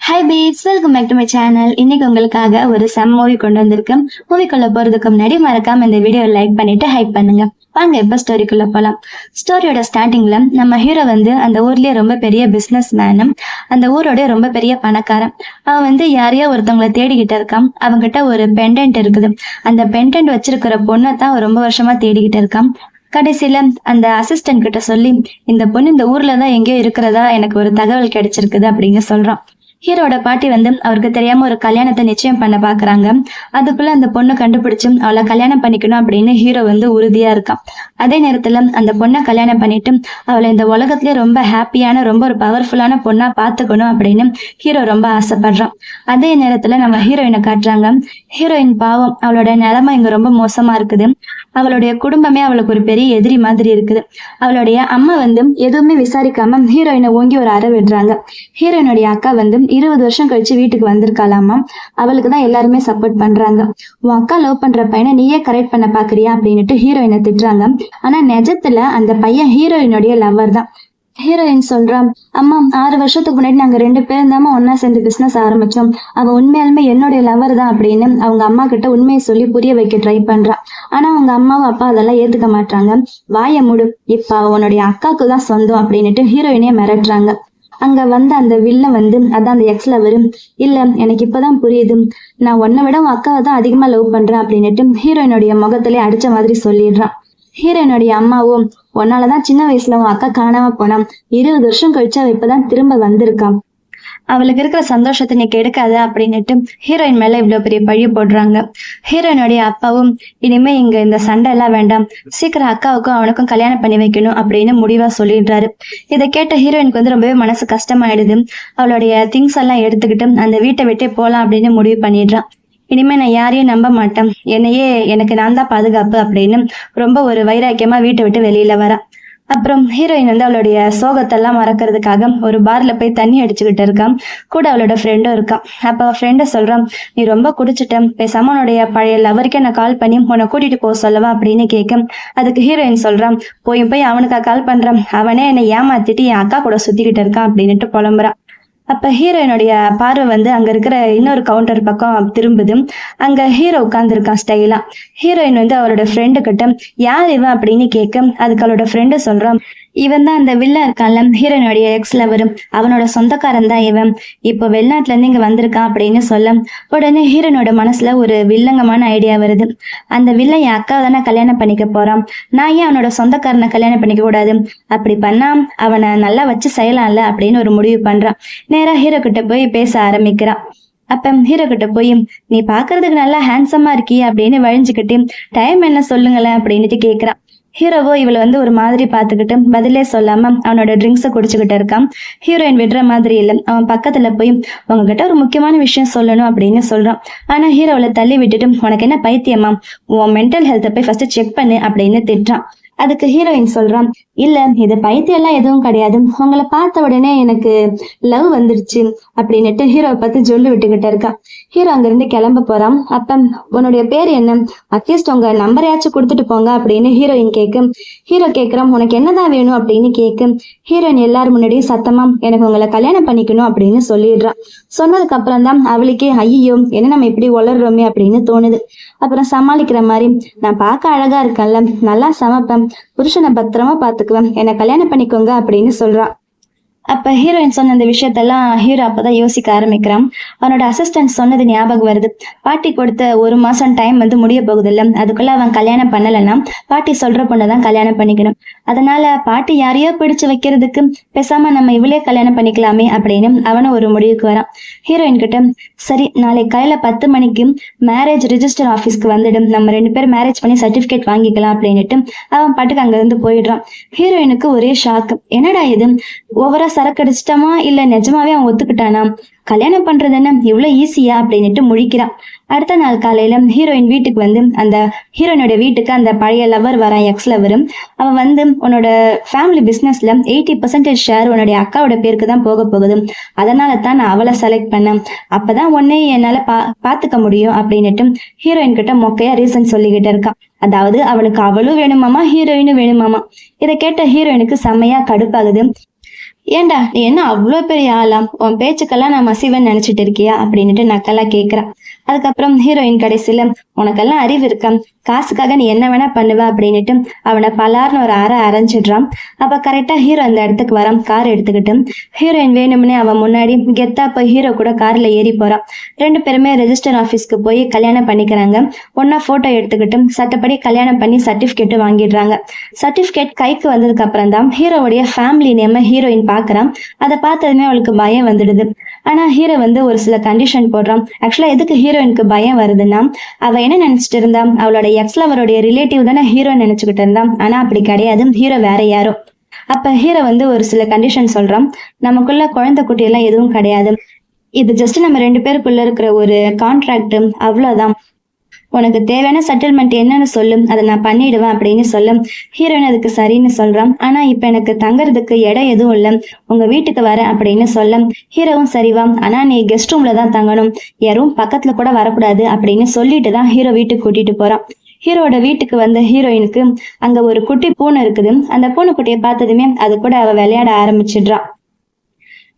Hi beats, welcome back to my channel. இன்னைக்கு உங்களுக்காக ஒரு மூவி கொண்டு வந்திருக்கேன். மூவிக்குள்ள போறதுக்கு முன்னாடி மறக்காம இந்த வீடியோ லைக் பண்ணிட்டு ஹைப் பண்ணுங்க. வாங்க இப்ப ஸ்டோரிக்குள்ள போலாம். ஸ்டோரியோட ஸ்டார்டிங்ல நம்ம ஹீரோ அந்த ஊர்லயே ரொம்ப பெரிய பிசினஸ் மேனும், அந்த ஊரோட ரொம்ப பெரிய பணக்காரன். அவன் யாரையோ ஒருத்தவங்களை தேடிக்கிட்டு இருக்கான். அவங்கிட்ட ஒரு பெண்டன்ட் இருக்குது. அந்த பெண்டன்ட் வச்சிருக்கிற பொண்ணை தான் ரொம்ப வருஷமா தேடிக்கிட்டு இருக்கான். கடைசியில அந்த அசிஸ்டன்ட் கிட்ட சொல்லி, இந்த பொண்ணு இந்த ஊர்லதான் எங்கேயோ இருக்கிறதா எனக்கு ஒரு தகவல் கிடைச்சிருக்குது அப்படின்னு சொல்றான். ஹீரோட பாட்டி அவருக்கு தெரியாம ஒரு கல்யாணத்தை நிச்சயம் பண்ண பாக்குறாங்க. அதுக்குள்ள அந்த பொண்ணை கண்டுபிடிச்சு அவளை கல்யாணம் பண்ணிக்கணும் அப்படின்னு ஹீரோ உறுதியா இருக்கான். அதே நேரத்துல அந்த பொண்ணை கல்யாணம் பண்ணிட்டு அவளை இந்த உலகத்திலேயே ரொம்ப ஹாப்பியான ரொம்ப ஒரு பவர்ஃபுல்லான பொண்ணா பாத்துக்கணும் அப்படின்னு ஹீரோ ரொம்ப ஆசைப்படுறான். அதே நேரத்துல நம்ம ஹீரோயினை காட்டுறாங்க. ஹீரோயின் பாவம், அவளோட நிலைமை இங்க ரொம்ப மோசமா இருக்குது. அவளுடைய குடும்பமே அவளுக்கு ஒரு பெரிய எதிரி மாதிரி இருக்குது. அவளுடைய அம்மா எதுவுமே விசாரிக்காம ஹீரோயினை ஓங்கி ஒரு அறை விடுறாங்க. ஹீரோயினுடைய அக்கா 20 வருஷம் கழிச்சு வீட்டுக்கு வந்திருக்காளாமா. அவளுக்கு தான் எல்லாருமே சப்போர்ட் பண்றாங்க. உன் அக்கா லவ் பண்ற பையனை நீயே கரெக்ட் பண்ண பாக்குறியா அப்படின்னுட்டு ஹீரோயினை திட்டுறாங்க. ஆனா நிஜத்துல அந்த பையன் ஹீரோயினுடைய லவ்வர் தான். ஹீரோயின் சொல்றான், அம்மா 6 வருஷத்துக்கு முன்னாடி நாங்க 2 பேரும் தான் ஒன்னா சேர்ந்து பிசினஸ் ஆரம்பிச்சோம். அவ உண்மையாலுமே என்னுடைய லவர் தான் அப்படின்னு அவங்க அம்மா கிட்ட உண்மையை சொல்லி புரிய வைக்க ட்ரை பண்றான். ஆனா அவங்க அம்மாவும் அப்பா அதெல்லாம் ஏத்துக்க மாட்டாங்க. வாய மூடு, இப்ப அவனுடைய அக்காவுக்கு தான் சொந்தம் அப்படின்னுட்டு ஹீரோயினே மிரட்டுறாங்க. அங்க அந்த வில்லன் அதான் அந்த எக்ஸ் லவர், இல்ல எனக்கு இப்பதான் புரியுது, நான் உன்னை விட உன் அக்காவை தான் அதிகமா லவ் பண்றேன் அப்படின்னுட்டு ஹீரோயினுடைய முகத்திலே அடிச்ச மாதிரி சொல்லிடுறான். ஹீரோயினுடைய அம்மாவும், உன்னாலதான் சின்ன வயசுல உன் அக்கா காணாம போனா, 20 வருஷம் கழிச்சு அவ இப்பதான் திரும்ப வந்திருக்கான், அவளுக்கு இருக்கிற சந்தோஷத்தை நீ கெடுக்காத அப்படின்னுட்டு ஹீரோயின் மேல இவ்வளவு பெரிய பழி போடுறாங்க. ஹீரோயினுடைய அப்பாவும், இனிமே இங்க இந்த சண்டை எல்லாம் வேண்டாம், சீக்கிரம் அக்காவுக்கும் அவனுக்கும் கல்யாணம் பண்ணி வைக்கணும் அப்படின்னு முடிவா சொல்லிடுறாரு. இதை கேட்ட ஹீரோயினுக்கு ரொம்பவே மனசு கஷ்டமாயிடுது. அவளுடைய திங்ஸ் எல்லாம் எடுத்துக்கிட்டு அந்த வீட்டை விட்டே போலாம் அப்படின்னு முடிவு பண்ணிடுறான். இனிமே நான் யாரையும் நம்ப மாட்டேன், எனக்கு நான் தான் பாதுகாப்பு அப்படின்னு ரொம்ப ஒரு வைராக்கியமா வீட்டை விட்டு வெளியில வரா. அப்புறம் ஹீரோயின் அவளுடைய சோகத்தெல்லாம் மறக்கிறதுக்காக ஒரு பார்ல போய் தண்ணி அடிச்சுக்கிட்டு இருக்கான். கூட அவளோட ஃப்ரெண்டும் இருக்கான். அப்ப ஃப்ரெண்ட சொல்றான், நீ ரொம்ப குடிச்சிட்டேன், பேசாம உன்னுடைய பழைய லவருக்கே நான் கால் பண்ணி உன்னை கூட்டிட்டு போக சொல்லவா அப்படின்னு கேட்க, அதுக்கு ஹீரோயின் சொல்றான், போய் அவனுக்கா கால் பண்றான், அவனே என்னை ஏமாத்திட்டு என் அக்கா கூட சுத்திக்கிட்டு இருக்கான் அப்படின்னுட்டு புலம்புறான். அப்ப ஹீரோயினுடைய பார்வை அங்க இருக்கிற இன்னொரு கவுண்டர் பக்கம் திரும்புது. அங்க ஹீரோ உட்கார்ந்துருக்கான் ஸ்டைலா. ஹீரோயின் அவளோட ஃப்ரெண்டு கிட்ட, யார் இவன் அப்படின்னு கேட்க, அதுக்கு அவளோட ஃப்ரெண்டு சொல்றான், இவன் தான் அந்த வில்லன் இருக்கான்ல, ஹீரோயினுடைய எக்ஸ் லவர், அவனோட சொந்தக்காரன் தான் இவன், இப்போ வெளிநாட்டுல இருந்து இங்க வந்திருக்கான் அப்படின்னு சொல்ல, உடனே ஹீரோனோட மனசுல ஒரு வில்லங்கமான ஐடியா வருது. அந்த வில்லன் என் அக்காவை தானே கல்யாணம் பண்ணிக்க போறான், நான் ஏன் அவனோட சொந்தக்காரனை கல்யாணம் பண்ணிக்க கூடாது, அப்படி பண்ணா அவனை நல்லா வச்சு செய்யலாம்ல அப்படின்னு ஒரு முடிவு பண்றான். நேரா ஹீரோ கிட்ட போய் பேச ஆரம்பிக்கிறான். அப்ப ஹீரோ கிட்ட போய், நீ பாக்குறதுக்கு நல்லா ஹேண்ட்ஸமா இருக்கிய அப்படின்னு வழிஞ்சுக்கிட்டு, டைம் என்ன சொல்லுங்களேன் அப்படின்னுட்டு கேக்குறான். ஹீரோவோ இவளை ஒரு மாதிரி பார்த்துக்கிட்டு பதிலே சொல்லாம அவனோட ட்ரிங்க்ஸை குடிச்சுக்கிட்டு இருக்கான். ஹீரோயின் விடுற மாதிரி இல்லை. அவன் பக்கத்துல போய், உங்ககிட்ட ஒரு முக்கியமான விஷயம் சொல்லணும் அப்படின்னு சொல்றான். ஆனா ஹீரோவை தள்ளி விட்டுட்டு, உனக்கு என்ன பைத்தியமா, உன் மென்டல் ஹெல்த்தை போய் ஃபர்ஸ்ட் செக் பண்ணு அப்படின்னு திட்டுறான். அதுக்கு ஹீரோயின் சொல்றான், இல்ல இது பைத்தியம் எல்லாம் எதுவும் கிடையாது, உங்களை பார்த்த உடனே எனக்கு லவ் வந்துருச்சு அப்படின்னுட்டு ஹீரோவை பார்த்து சொல்லி விட்டுக்கிட்டு இருக்கான். ஹீரோ அங்கிருந்து கிளம்ப போறான். அப்ப உன்னுடைய பேர் என்ன, அட்லீஸ்ட் உங்க நம்பரையாச்சும் கொடுத்துட்டு போங்க அப்படின்னு ஹீரோயின் கேட்க, ஹீரோ கேட்கிறான், உனக்கு என்னதான் வேணும் அப்படின்னு கேட்க, ஹீரோயின் எல்லாரும் முன்னாடியும் சத்தமா, எனக்கு உங்களை கல்யாணம் பண்ணிக்கணும் அப்படின்னு சொல்லிடுறான். சொன்னதுக்கு அப்புறம் தான் அவளுக்கே, ஐயோ என்ன நம்ம இப்படி வளர்றோமே அப்படின்னு தோணுது. அப்புறம் சமாளிக்கிற மாதிரி, நான் பார்க்க அழகா இருக்கேன்ல, நல்லா சமைப்பேன், புருஷனை பத்திரமா பாத்துக்குவேன், என்னை கல்யாணம் பண்ணிக்கோங்க அப்படின்னு சொல்றான். அப்ப ஹீரோயின் சொன்ன அந்த விஷயத்தெல்லாம் ஹீரோ அப்பதான் யோசிக்க ஆரம்பிக்கிறான். அவனோட அசிஸ்டன்ட் சொன்னது ஞாபகம் வருது. பாட்டி கொடுத்த 1 மாசம் டைம் முடிய போகுது இல்ல, அதுக்குள்ள அவன் கல்யாணம் பண்ணலைன்னா பாட்டி சொல்ற பொண்ணதான் கல்யாணம் பண்ணிக்கணும். அதனால பாட்டி யாரையோ பிடிச்சு வைக்கிறதுக்கு பேசாம நம்ம இவளே கல்யாணம் பண்ணிக்கலாமே அப்படின்னு அவனும் ஒரு முடிவுக்கு வரான். ஹீரோயின் கிட்ட, சரி நாளைக்கு காலையில 10 மணிக்கு மேரேஜ் ரிஜிஸ்டர் ஆஃபீஸ்க்கு வந்துடும், நம்ம 2 பேரும் மேரேஜ் பண்ணி சர்டிபிகேட் வாங்கிக்கலாம் அப்படின்னுட்டு அவன் பாட்டுக்கு அங்க இருந்து போயிடுறான். ஹீரோயினுக்கு ஒரே ஷாக்கு, என்னடா இது, ஓவரா சரக்கு அடிச்சிட்டமா இல்ல நிஜமாவே அவன் ஒத்துக்கிட்டானா, கல்யாணம் பண்றது என்ன இவ்வளவு ஈஸியா அப்படின்னுட்டு முழிக்கிறான். அடுத்த நாள் காலையில ஹீரோயின் வீட்டுக்கு அந்த ஹீரோயினோட வீட்டுக்கு அந்த பழைய லவர் வரான், எக்ஸ் லவர். அவன் உன்னோட ஃபேமிலி பிசினஸ்ல 80% ஷேர் உன்னுடைய அக்காவோட பேருக்கு தான் போக போகுது, அதனால தான் நான் அவளை செலக்ட் பண்ணேன், அப்பதான் உன்னை என்னால பாத்துக்க முடியும் அப்படின்னுட்டு ஹீரோயின் கிட்ட மொக்கையா ரீசன் சொல்லிக்கிட்டு இருக்கான். அதாவது அவனுக்கு அவளும் வேணுமாமா, ஹீரோயினும் வேணுமாமா. இதை கேட்ட ஹீரோயினுக்கு செம்மையா கடுப்பாகுது. ஏன்டா நீ என்ன அவ்வளோ பெரிய ஆளாம், உன் பேச்சுக்கெல்லாம் நான் மசிவன் நினைச்சிட்டு இருக்கியா அப்படின்னுட்டு நக்கலா கேக்குறான். அதுக்கப்புறம் ஹீரோயின் கடைசியில உனக்கெல்லாம் அறிவு இருக்கா, காசுக்காக நீ என்ன வேணா பண்ணுவ அப்படின்னுட்டு அவனை பலார்னு ஒரு அரைஞ்சிடுறான். அப்ப கரெக்டா ஹீரோ அந்த இடத்துக்கு வரான் கார் எடுத்துக்கிட்டு. ஹீரோயின் வேணும்னே அவன் முன்னாடி கெத்தா போய் ஹீரோ கூட கார்ல ஏறி போறான். ரெண்டு பேருமே ரெஜிஸ்டர் ஆபீஸ்க்கு போய் கல்யாணம் பண்ணிக்கிறாங்க. ஒன்னா போட்டோ எடுத்துக்கிட்டு சட்டப்படி கல்யாணம் பண்ணி சர்டிபிகேட் வாங்கிடுறாங்க. சர்டிபிகேட் கைக்கு வந்ததுக்கு அப்புறம் தான் ஹீரோவுடைய ஃபேமிலி நேம ஹீரோயின் பாக்குறான். அதை பார்த்ததுமே அவளுக்கு பயம் வந்துடுது. ஆனா ஹீரோ ஒரு சில கண்டிஷன் போடுறான். ஆக்சுவலா எதுக்கு ஹீரோயினுக்கு பயம் வருதுன்னா, அவ என்ன நினைச்சிட்டு இருந்தா, அவளோட எக்ஸ் லவருடைய ரிலேட்டிவ் தானே ஹீரோ நினைச்சுக்கிட்டு இருந்தான். ஆனா அப்படி கிடையாது, ஹீரோ வேற யாரோ. அப்ப ஹீரோ ஒரு சில கண்டிஷன் சொல்றான். நமக்குள்ள குழந்தை குட்டி எல்லாம் எதுவும் கிடையாது, இது ஜஸ்ட் நம்ம ரெண்டு பேருக்குள்ள இருக்கிற ஒரு கான்ட்ராக்ட், அவ்வளவுதான். உனக்கு தேவையான செட்டில்மெண்ட் என்னன்னு சொல்லு, அதை நான் பண்ணிடுவேன் அப்படின்னு சொல்ல ஹீரோயின் அதுக்கு சரின்னு சொல்றான். ஆனா இப்ப எனக்கு தங்கறதுக்கு இடம் எதுவும் இல்லை, உங்க வீட்டுக்கு வர அப்படின்னு சொல்ல ஹீரோவும் சரிவா, ஆனா நீ கெஸ்ட் ரூம்ல தான் தங்கணும், யாரும் பக்கத்துல கூட வரக்கூடாது அப்படின்னு சொல்லிட்டு தான் ஹீரோ வீட்டுக்கு கூட்டிட்டு போறான். ஹீரோட வீட்டுக்கு வந்த ஹீரோயினுக்கு அங்க ஒரு குட்டி பூனை இருக்குது. அந்த பூனைக்குட்டியை பார்த்ததுமே அது கூட அவ விளையாட ஆரம்பிச்சிடுறான்.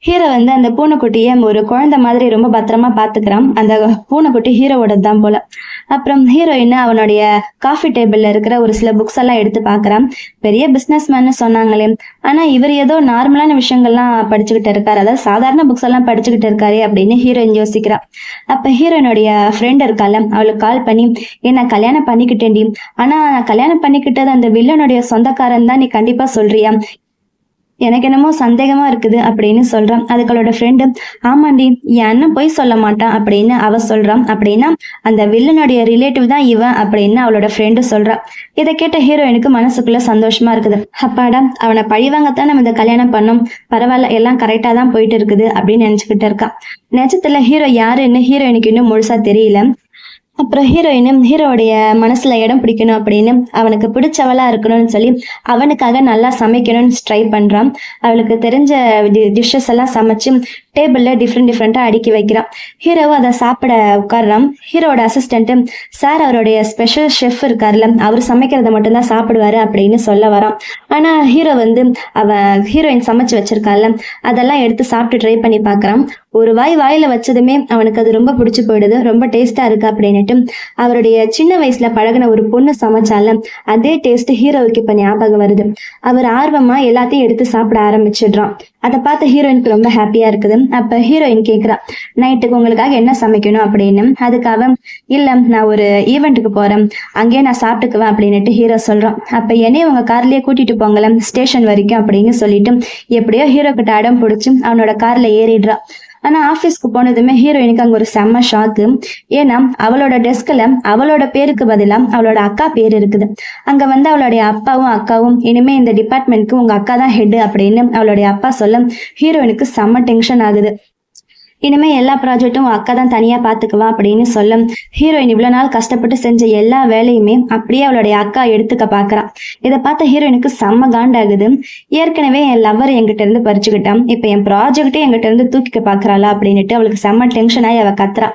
ஹீரோ அந்த பூனைக்குட்டிய ஒரு குழந்தை மாதிரி ரொம்ப பத்திரமா பாத்துக்கிறான். அந்த பூனைக்குட்டி ஹீரோவோட தான் போல. அப்புறம் ஹீரோயின் அவனுடைய காஃபி டேபிள்ல இருக்கிற ஒரு சில புக்ஸ் எல்லாம் எடுத்து பாக்குறான். பெரிய பிசினஸ் மேன்னு சொன்னாங்களே, ஆனா இவர் ஏதோ நார்மலான விஷயங்கள்லாம் படிச்சுக்கிட்டு இருக்காரு, அதாவது சாதாரண புக்ஸ் எல்லாம் படிச்சுக்கிட்டு இருக்காரு அப்படின்னு ஹீரோயின் யோசிக்கிறான். அப்ப ஹீரோயினுடைய ஃப்ரெண்ட் இருக்கால, அவளுக்கு கால் பண்ணி என்ன கல்யாணம் பண்ணிக்கிட்டேன்டி, ஆனா நான் கல்யாணம் பண்ணிக்கிட்டது அந்த வில்லனுடைய சொந்தக்காரன் தான், நீ கண்டிப்பா சொல்றியா, எனக்கு என்னமோ சந்தேகமா இருக்குது அப்படின்னு சொல்றான். அதுக்கு அவளோட ஃப்ரெண்டு ஆமாண்டி என் அண்ணன் போய் சொல்ல மாட்டான் அப்படின்னு அவ சொல்றான். அப்படின்னா அந்த வில்லனுடைய ரிலேட்டிவ் தான் இவன் அப்படின்னு அவளோட ஃப்ரெண்டு சொல்றான். இதை கேட்ட ஹீரோயினுக்கு மனசுக்குள்ள சந்தோஷமா இருக்குது. அப்பாடா அவனை பழிவாங்கத்தான் நம்ம இந்த கல்யாணம் பண்ணோம், பரவாயில்ல எல்லாம் கரெக்டா தான் போயிட்டு இருக்குது அப்படின்னு நினைச்சுக்கிட்டு இருக்கான். நிஜத்துல ஹீரோ யாருன்னு ஹீரோயினுக்கு இன்னும் முழுசா தெரியல. அப்புறம் ஹீரோயினும் ஹீரோடைய மனசுல இடம் பிடிக்கணும் அப்படின்னு அவனுக்கு பிடிச்சவளா இருக்கணும்னு சொல்லி அவனுக்காக நல்லா சமைக்கணும்னு ட்ரை பண்றான். அவளுக்கு தெரிஞ்ச டிஷ்ஷஸ் எல்லாம் சமைச்சு டேபிள்ல டிஃப்ரெண்டா அடுக்கி வைக்கிறான். ஹீரோவும் அதை சாப்பிட உட்கார்றான். ஹீரோட அசிஸ்டன்ட் சார் அவருடைய ஸ்பெஷல் ஷெஃப் இருக்காருல்ல, அவர் சமைக்கிறத மட்டும்தான் சாப்பிடுவாரு அப்படின்னு சொல்ல வரான். ஆனா ஹீரோ அவன் ஹீரோயின் சமைச்சு வச்சிருக்கால அதெல்லாம் எடுத்து சாப்பிட்டு ட்ரை பண்ணி பாக்குறான். ஒரு வாயில வச்சதுமே அவனுக்கு அது ரொம்ப பிடிச்சு போயிடுது, ரொம்ப டேஸ்டா இருக்கு அப்படின்னுட்டு அவருடைய சின்ன வயசுல பழகின ஒரு பொண்ணு சமைச்சால அதே டேஸ்ட் ஹீரோவுக்கு இப்ப ஞாபகம் வருது. அவர் ஆர்வமா எல்லாத்தையும் எடுத்து சாப்பிட ஆரம்பிச்சிடுறான். அதை பார்த்து ஹீரோயினுக்கு ரொம்ப ஹாப்பியா இருக்குது. அப்ப ஹீரோயின் கேக்குறா நைட்டுக்கு உங்களுக்காக என்ன சமைக்கணும் அப்படின்னு. அதுக்காக இல்ல நான் ஒரு ஈவெண்ட்டுக்கு போறேன், அங்கேயே நான் சாப்பிட்டுக்குவேன் அப்படின்னுட்டு ஹீரோ சொல்றான். அப்ப என்னையும் உங்க கார்லயே கூட்டிட்டு போங்கல ஸ்டேஷன் வரைக்கும் அப்படின்னு சொல்லிட்டு எப்படியோ ஹீரோ கிட்ட அடம் பிடிச்சு அவனோட கார்ல ஏறிடுறா. ஆனா ஆபீஸ்க்கு போனதுமே ஹீரோயினுக்கு அங்க ஒரு செம்ம ஷாக்கு. ஏன்னா அவளோட டெஸ்க்ல அவளோட பேருக்கு பதிலா அவளோட அக்கா பேர் இருக்குது. அங்க அவளுடைய அப்பாவும் அக்காவும் இனிமே இந்த டிபார்ட்மெண்ட்க்கு உங்க அக்கா தான் ஹெட் அப்படின்னு அவளுடைய அப்பா சொல்ல ஹீரோயினுக்கு செம்ம டென்ஷன் ஆகுது. இனிமே எல்லா ப்ராஜெக்டும் அக்கா தான் தனியா பாத்துக்குவா அப்படின்னு சொல்ல ஹீரோயின் இவ்வளவு நாள் கஷ்டப்பட்டு செஞ்ச எல்லா வேலையுமே அப்படியே அவளுடைய அக்கா எடுத்துக்க பாக்குறான். இதை பார்த்த ஹீரோயினுக்கு செம்ம காண்டாகுது. ஏற்கனவே என் லவர் என்கிட்ட இருந்து பறிச்சுக்கிட்டான், இப்ப என் ப்ராஜெக்டே என்கிட்ட இருந்து தூக்கிக்க பாக்குறாளா அப்படின்னுட்டு அவளுக்கு செம்ம டென்ஷன் ஆகி அவ கத்துறா.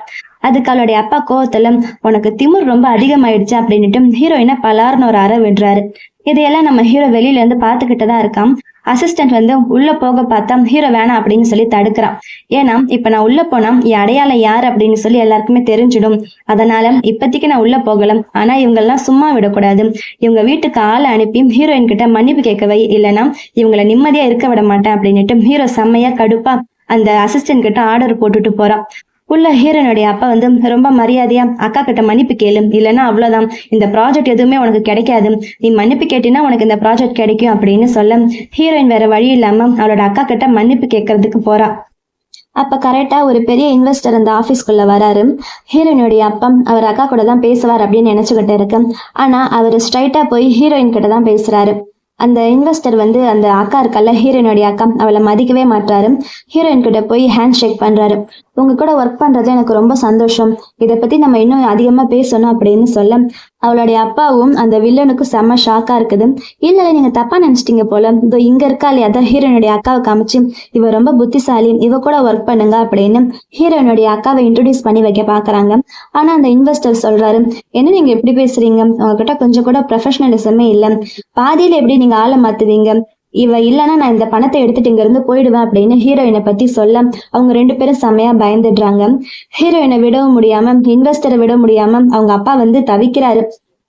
அதுக்கு அவளுடைய அப்பா கோவத்துல உனக்கு திமிர் ரொம்ப அதிகமாயிடுச்சு அப்படின்னுட்டு ஹீரோயினை பலார்னு ஒரு அறை விடுறாரு. இதையெல்லாம் நம்ம ஹீரோ வெளியில இருந்து பாத்துக்கிட்டுதான் இருக்கான். அசிஸ்டன்ட் உள்ள போக பார்த்தா ஹீரோ வேணாம் அப்படின்னு சொல்லி தடுக்கிறான். ஏன்னா இப்ப நான் உள்ள போனா என் அடையாளம் யார் அப்படின்னு சொல்லி எல்லாருக்குமே தெரிஞ்சிடும், அதனால இப்பத்திக்கு நான் உள்ள போகலாம். ஆனா இவங்க எல்லாம் சும்மா விடக்கூடாது, இவங்க வீட்டுக்கு ஆளை அனுப்பி ஹீரோயின் கிட்ட மன்னிப்பு கேட்கவை, இல்லைன்னா இவங்களை நிம்மதியா இருக்க விட மாட்டேன் அப்படின்னுட்டு ஹீரோ செம்மையா கடுப்பா அந்த அசிஸ்டன்ட் கிட்ட ஆர்டர் போட்டுட்டு போறான். உள்ள ஹீரோனுடைய அப்பா ரொம்ப மரியாதையா அக்கா கிட்ட மன்னிப்பு கேளு, இல்லைன்னா அவ்வளவுதான், இந்த ப்ராஜெக்ட் எதுவுமே உனக்கு கிடைக்காது, நீ மன்னிப்பு கேட்டினா உனக்கு இந்த ப்ராஜெக்ட் கிடைக்கும் அப்படின்னு சொல்ல ஹீரோயின் வேற வழி இல்லாம அவளோட அக்கா கிட்ட மன்னிப்பு கேட்கறதுக்கு போறா. அப்ப கரெக்டா ஒரு பெரிய இன்வெஸ்டர் அந்த ஆபீஸ்க்குள்ள வராரு. ஹீரோயினுடைய அப்பா அவர் அக்கா கூட தான் பேசுவார் அப்படின்னு நினைச்சுக்கிட்டு இருக்கு. ஆனா அவரு ஸ்ட்ரைட்டா போய் ஹீரோயின் கிட்ட தான் பேசுறாரு. அந்த இன்வெஸ்டர் அந்த அக்கா இருக்கல்ல ஹீரோயினுடைய அக்கா, அவளை மதிக்கவே மாட்டாரு. ஹீரோயின் கிட்ட போய் ஹேண்ட் ஷேக் பண்றாரு. உங்க கூட ஒர்க் பண்றது எனக்கு ரொம்ப சந்தோஷம், இதை பத்தி நம்ம இன்னும் அதிகமா பேசணும் அப்படின்னு சொல்ல அவளுடைய அப்பாவும் அந்த வில்லனுக்கு செம்ம ஷாக்கா இருக்குது. இல்ல நீங்க தப்பா நினைச்சிட்டீங்க போல, இதோ இங்க இருக்கா இல்லையா அதான் ஹீரோயினுடைய அக்காவை காமிச்சு இவ ரொம்ப புத்திசாலி, இவ கூட ஒர்க் பண்ணுங்க அப்படின்னு ஹீரோயினுடைய அக்காவை இன்ட்ரோடியூஸ் பண்ணி வைக்க பாக்குறாங்க. ஆனா அந்த இன்வெஸ்டர் சொல்றாரு என்ன நீங்க எப்படி பேசுறீங்க, உங்ககிட்ட கொஞ்சம் கூட ப்ரொஃபஷனலிசமே இல்ல, பாதியில எப்படி நீங்க ஆளை மாத்துவீங்க, இவ இல்லைன்னா நான் இந்த பணத்தை எடுத்துட்டு இங்க இருந்து போயிடுவேன் அப்படின்னு ஹீரோயினை பத்தி சொல்ல அவங்க 2 பேரும் செம்மையா பயந்துடுறாங்க. ஹீரோயினை விடவும் முடியாம இன்வெஸ்டரை விட முடியாம அவங்க அப்பா வந்து தவிக்கிறாரு.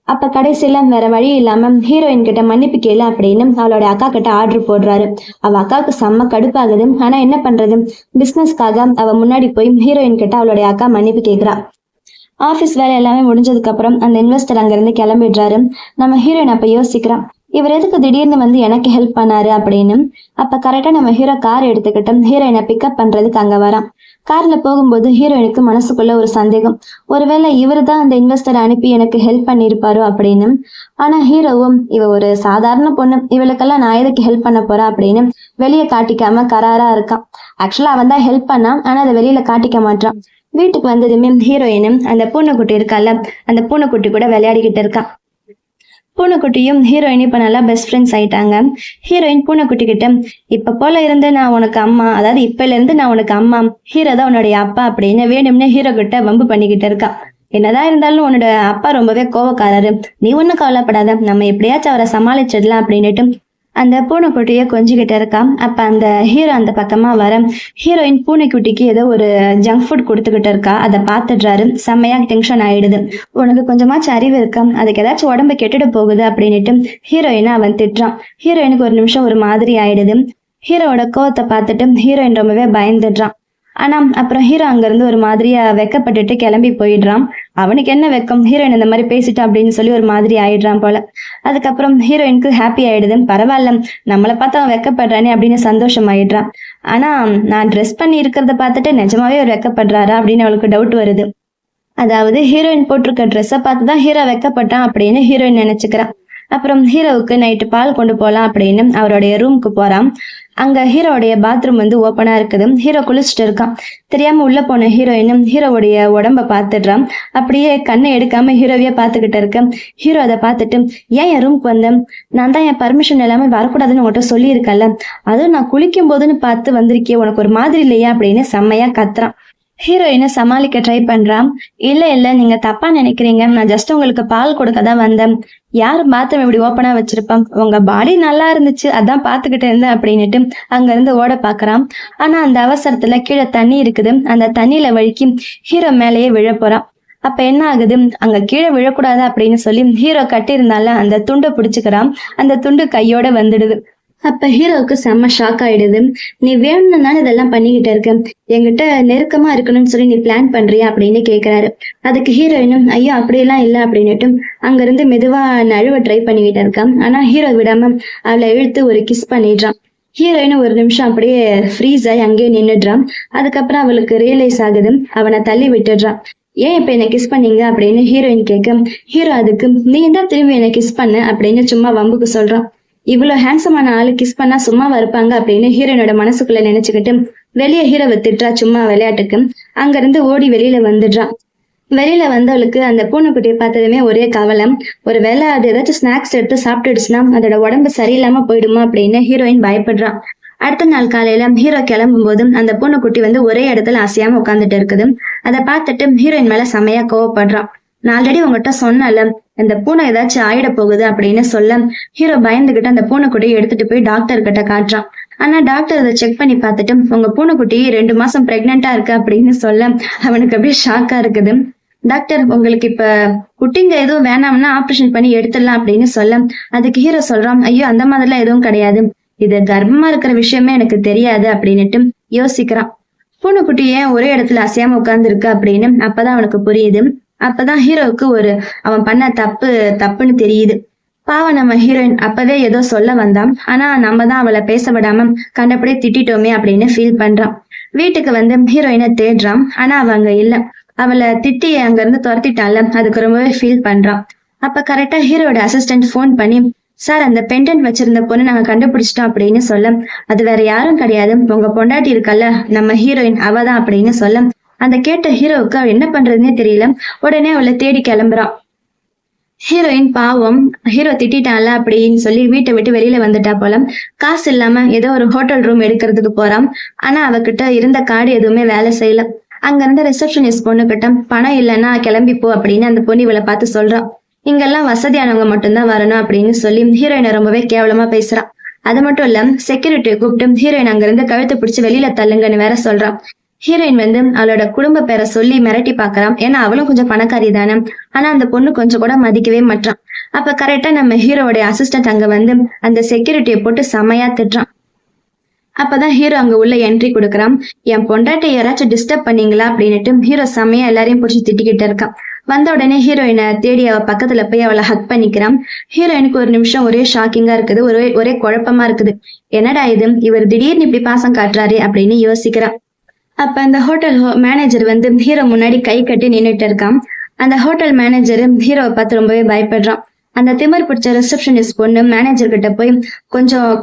அப்ப கடைசியில வேற வழி இல்லாம ஹீரோயின் கிட்ட மன்னிப்பு கேளு அப்படின்னு அவளோட அக்கா கிட்ட ஆர்டர் போடுறாரு. அவ அக்காவுக்கு செம்ம கடுப்பாகுது. ஆனா என்ன பண்றது, பிசினஸ்க்காக அவ முன்னாடி போய் ஹீரோயின் கிட்ட அவளுடைய அக்கா மன்னிப்பு கேக்குறா. ஆபீஸ் வேலை எல்லாமே முடிஞ்சதுக்கு அப்புறம் அந்த இன்வெஸ்டர் அங்க இருந்து கிளம்பிடுறாரு. நம்ம ஹீரோயின் அப்ப யோசிக்கிறான், இவர் எதுக்கு திடீர்னு வந்து எனக்கு ஹெல்ப் பண்ணாரு அப்படின்னு. அப்ப கரெக்டா நம்ம ஹீரோ கார் எடுத்துக்கிட்டு ஹீரோயினை பிக்கப் பண்றதுக்கு அங்க வரான். கார்ல போகும்போது ஹீரோயினுக்கு மனசுக்குள்ள ஒரு சந்தேகம், ஒருவேளை இவரு தான் அந்த இன்வெஸ்டர் அனுப்பி எனக்கு ஹெல்ப் பண்ணிருப்பாரோ அப்படின்னு. ஆனா ஹீரோவும் இவ ஒரு சாதாரண பொண்ணு, இவளுக்கெல்லாம் நான் எதுக்கு ஹெல்ப் பண்ண போறா அப்படின்னு வெளியே காட்டிக்காம கராரா இருக்கான். ஆக்சுவலா அவன் தான் ஹெல்ப் பண்ணான், ஆனா அதை வெளியில காட்டிக்க மாட்டான். வீட்டுக்கு வந்ததுமே ஹீரோயினும் அந்த பூனைக்குட்டி இருக்கால, அந்த பூனைக்குட்டி கூட விளையாடிக்கிட்டு இருக்கான். பூனைக்குட்டியும் ஹீரோயின் இப்ப நல்லா பெஸ்ட் ஃப்ரெண்ட்ஸ் ஆயிட்டாங்க. ஹீரோயின் பூனைக்குட்டி கிட்ட, இப்ப போல இருந்து நான் உனக்கு அம்மா, அதாவது இப்பல இருந்து நான் உனக்கு அம்மா, ஹீரோ தான் உன்னுடைய அப்பா அப்படின்னு வேணும்னே ஹீரோ கிட்ட வம்பு பண்ணிக்கிட்டு இருக்கா. என்னதான் இருந்தாலும் உன்னோட அப்பா ரொம்பவே கோவக்காரரு, நீ ஒன்னும் கவலைப்படாத, நம்ம எப்படியாச்சும் அவரை சமாளிச்சிடலாம் அப்படின்னுட்டு அந்த பூனைக்குட்டிய கொஞ்சிக்கிட்டு இருக்கான். அப்ப அந்த ஹீரோ அந்த பக்கமா வர ஹீரோயின் பூனைக்குட்டிக்கு ஏதோ ஒரு ஜங்க் ஃபுட் கொடுத்துக்கிட்டு இருக்கா. அதை பார்த்துடுறாரு. செம்மையா டென்ஷன் ஆயிடுது. உனக்கு கொஞ்சமாச்சும் அறிவு இருக்கா, அதுக்கு ஏதாச்சும் உடம்பு கெட்டுட்டு போகுது அப்படின்னுட்டு ஹீரோயினை அவன் திட்டுறான். ஹீரோயினுக்கு ஒரு நிமிஷம் ஒரு மாதிரி ஆயிடுது. ஹீரோவோட கோவத்தை பார்த்துட்டு ஹீரோயின் ரொம்பவே பயந்துடுறான். ஆனா அப்புறம் ஹீரோ அங்க இருந்து ஒரு மாதிரியா வெக்கப்பட்டுட்டு கிளம்பி போயிடுறான். அவனுக்கு என்ன வெக்கம், ஹீரோயின் இந்த மாதிரி பேசிட்டா அப்படின்னு சொல்லி ஒரு மாதிரி ஆயிடுறான் போல. அதுக்கப்புறம் ஹீரோயினுக்கு ஹாப்பி ஆயிடுது, பரவாயில்ல நம்மளை பார்த்து அவன் வெக்கப்படுறானே அப்படின்னு சந்தோஷம் ஆயிடுறான். ஆனா நான் ட்ரெஸ் பண்ணி இருக்கிறத பார்த்துட்டு நிஜமாவே ஒரு வெக்கப்படுறாரா அப்படின்னு அவளுக்கு டவுட் வருது. அதாவது ஹீரோயின் போட்டிருக்க ட்ரெஸ்ஸை பார்த்துதான் ஹீரோ வெக்கப்பட்டான் அப்படின்னு ஹீரோயின் நினைச்சுக்கிறான். அப்புறம் ஹீரோவுக்கு நைட்டு பால் கொண்டு போகலாம் அப்படின்னு அவருடைய ரூமுக்கு போறான். அங்க ஹீரோடைய பாத்ரூம் வந்து ஓப்பனா இருக்குது. ஹீரோ குளிச்சுட்டு இருக்கான். தெரியாம உள்ள போன ஹீரோயினும் ஹீரோவுடைய உடம்ப பார்த்துடுறான். அப்படியே கண்ணை எடுக்காம ஹீரோவையே பார்த்துக்கிட்டு இருக்க. ஹீரோ அதை பார்த்துட்டு, ஏன் என் ரூமுக்கு வந்தேன், நான் தான் என் பர்மிஷன் எல்லாமே வரக்கூடாதுன்னு உங்கள்கிட்ட சொல்லியிருக்கல, அதுவும் நான் குளிக்கும் போதுன்னு பார்த்து வந்திருக்கே, உனக்கு ஒரு மாதிரி இல்லையா அப்படின்னு செம்மையா கத்துறான். ஹீரோயினை சமாளிக்க ட்ரை பண்றான். இல்ல நீங்க தப்பா நினைக்கிறீங்க, நான் ஜஸ்ட் உங்களுக்கு பால் கொடுக்க தான் வந்தேன், யாரும் பாத்ரூம் இப்படி ஓப்பனா வச்சிருப்பான், உங்க பாடி நல்லா இருந்துச்சு அதான் பாத்துக்கிட்டு இருந்தேன் அப்படின்னுட்டு அங்க இருந்து ஓட பாக்குறான். ஆனா அந்த அவசரத்துல கீழே தண்ணி இருக்குது. அந்த தண்ணியில வழுக்கி ஹீரோ மேலேயே விழ போறான். அப்ப என்ன ஆகுது, அங்க கீழே விழக்கூடாது அப்படின்னு சொல்லி ஹீரோ கட்டியிருந்தால அந்த துண்டை பிடிச்சுக்கிறான். அந்த துண்டு கையோட வந்துடுது. அப்ப ஹீரோவுக்கு செம்ம ஷாக் ஆயிடுது. நீ வேணும்னால இதெல்லாம் பண்ணிக்கிட்டு இருக்க, என்கிட்ட நெருக்கமா இருக்கணும்னு சொல்லி நீ பிளான் பண்றியா அப்படின்னு கேக்குறாரு. அதுக்கு ஹீரோயினும் ஐயோ அப்படியெல்லாம் இல்லை அப்படின்னுட்டு அங்க இருந்து மெதுவா நழுவ ட்ரை பண்ணிக்கிட்டு இருக்கான். ஆனா ஹீரோ விடாம அவளை இழுத்து ஒரு கிஸ் பண்ணிடுறான். ஹீரோயின் ஒரு நிமிஷம் அப்படியே ஃப்ரீஸ் ஆகி அங்கேயே நின்னுடுறான். அதுக்கப்புறம் அவளுக்கு ரியலைஸ் ஆகுது. அவனை தள்ளி விட்டுடுறான். ஏன் இப்ப என்ன கிஸ் பண்ணீங்க அப்படின்னு ஹீரோயின் கேட்க, ஹீரோ அதுக்கு நீ தான் திரும்பி என்ன கிஸ் பண்ண அப்படின்னு சும்மா வம்புக்கு சொல்றான். இவ்வளவு ஹேண்ட்ஸமான ஆளு கிஸ் பண்ணா சும்மாவா இருப்பாங்க அப்படின்னு ஹீரோயினோட மனசுக்குள்ள நினைச்சுக்கிட்டு வெளியே ஹீரோவை திட்டுறா சும்மா விளையாட்டுக்கு. அங்க இருந்து ஓடி வெளியில வந்துடுறான். வெளியில வந்தவளுக்கு அந்த பூனைக்குட்டியை பார்த்ததுமே ஒரே கவலை, ஒரு வேளை அது ஏதாச்சும் ஸ்நாக்ஸ் எடுத்து சாப்பிட்டுடுச்சுன்னா அதோட உடம்பு சரியில்லாம போயிடுமா அப்படின்னு ஹீரோயின் பயப்படுறான். அடுத்த நாள் காலையில ஹீரோ கிளம்பும் போதும் அந்த பூனைக்குட்டி வந்து ஒரே இடத்துல அசையாம உட்காந்துட்டு இருக்குது. அதை பார்த்துட்டு ஹீரோயின் மேல செமையா கோவப்படுறான். நான் ஆல்ரெடி உங்ககிட்ட சொன்னல அந்த பூனை ஏதாச்சும் ஆயிட போகுது அப்படின்னு சொல்ல ஹீரோ பயந்துகிட்டு அந்த பூனைக்குட்டியை எடுத்துட்டு போய் டாக்டர் கிட்ட காட்டுறான். ஆனா டாக்டர் அதை செக் பண்ணி பார்த்துட்டு உங்க பூனைக்குட்டி 2 மாசம் பிரெக்னெண்டா இருக்கு அப்படின்னு சொல்ல அவனுக்கு அப்படியே ஷாக்கா இருக்குது. டாக்டர் உங்களுக்கு இப்ப குட்டிங்க எதுவும் வேணாம்னா ஆப்ரேஷன் பண்ணி எடுத்துடலாம் அப்படின்னு சொல்ல அதுக்கு ஹீரோ சொல்றான், ஐயோ அந்த மாதிரிலாம் எதுவும் கிடையாது, இது கர்ப்பமா இருக்கிற விஷயமே எனக்கு தெரியாது அப்படின்னுட்டு யோசிக்கிறான். பூனைக்குட்டி ஏன் ஒரே இடத்துல அசையாம உட்கார்ந்து இருக்கு அப்படின்னு அப்பதான் அவனுக்கு புரியுது. அப்பதான் ஹீரோவுக்கு அவன் பண்ண தப்புன்னு தெரியுது. பாவம் நம்ம ஹீரோயின் அப்பவே ஏதோ சொல்ல வந்தான், ஆனா நம்ம தான் அவளை பேச விடாம கண்டபடியே திட்டோமே அப்படின்னு ஃபீல் பண்றான். வீட்டுக்கு வந்து ஹீரோயினை தேடுறான். ஆனா அவ அங்க இல்ல. அவளை திட்டி அங்க இருந்து துரத்திட்டால, அதுக்கு ரொம்பவே ஃபீல் பண்றான். அப்ப கரெக்டா ஹீரோட அசிஸ்டன்ட் போன் பண்ணி, சார் அந்த பெண்டன்ட் வச்சிருந்த பொண்ணு நாங்க கண்டுபிடிச்சிட்டோம் அப்படின்னு சொல்ல, அது வேற யாரும் கிடையாது, உங்க பொண்டாட்டி இருக்கல்ல நம்ம ஹீரோயின் அவதான் அப்படின்னு சொல்ல, அந்த கேட்ட ஹீரோவுக்கு அவ என்ன பண்றதுன்னே தெரியல. உடனே அவளை தேடி கிளம்புறான். ஹீரோயின் பாவம் ஹீரோ திட்டான்ல அப்படின்னு சொல்லி வீட்டை விட்டு வெளியில வந்துட்டா போல. காசு இல்லாம ஏதோ ஒரு ஹோட்டல் ரூம் எடுக்கிறதுக்கு போறான். ஆனா அவகிட்ட இருந்த கார்டு எதுவுமே வேலை செய்யல. அங்க இருந்த ரிசப்ஷனிஸ்ட் பொண்ணு கிட்ட பணம் இல்லைன்னா கிளம்பிப்போ அப்படின்னு அந்த பொண்ணு இவளை பார்த்து சொல்றான். இங்கெல்லாம் வசதியானவங்க மட்டும்தான் வரணும் அப்படின்னு சொல்லி ஹீரோயினை ரொம்பவே கேவலமா பேசுறான். அது மட்டும் இல்ல செக்யூரிட்டியை கூப்பிட்டு ஹீரோயின் அங்க இருந்து கழுத்தை பிடிச்சு வெளியில தள்ளுங்கன்னு வேற சொல்றான். ஹீரோயின் அவளோட குடும்ப பேரை சொல்லி மிரட்டி பாக்குறான். ஏன்னா அவளும் கொஞ்சம் பணக்காரி தானே. ஆனா அந்த பொண்ணு கொஞ்சம் கூட மதிக்கவே மாட்டான். அப்ப கரெக்டா நம்ம ஹீரோவோட அசிஸ்டன்ட் அங்க அந்த செக்யூரிட்டியை போட்டு செமையா திட்டுறான். அப்பதான் ஹீரோ அங்க உள்ள என்ட்ரி கொடுக்குறான். என் பொண்டாட்டை யாராச்சும் டிஸ்டர்ப் பண்ணீங்களா அப்படின்னுட்டு ஹீரோ செமையா எல்லாரையும் பிடிச்சி திட்டிக்கிட்டு இருக்கான். வந்த உடனே ஹீரோயினை தேடி அவ பக்கத்துல போய் அவளை ஹக் பண்ணிக்கிறான். ஹீரோயினுக்கு ஒரு நிமிஷம் ஒரே ஷாக்கிங்கா இருக்குது, ஒரே குழப்பமா இருக்குது. என்னடா இது, இவர் திடீர்னு இப்படி பாசம் காட்டுறாரு அப்படின்னு யோசிக்கிறான். அப்ப அந்த ஹோட்டல் மேனேஜர் ஹீரோ முன்னாடி கை கட்டி நின்னுட்டு இருக்கான். அந்த ஹோட்டல் மேனேஜர் ஹீரோவை பார்த்து ரொம்பவே பயப்படுறான். அந்த திமிர் பிடிச்ச ரிசப்ஷனிஸ்ட் பொண்ணு மேனேஜர் கிட்ட போய்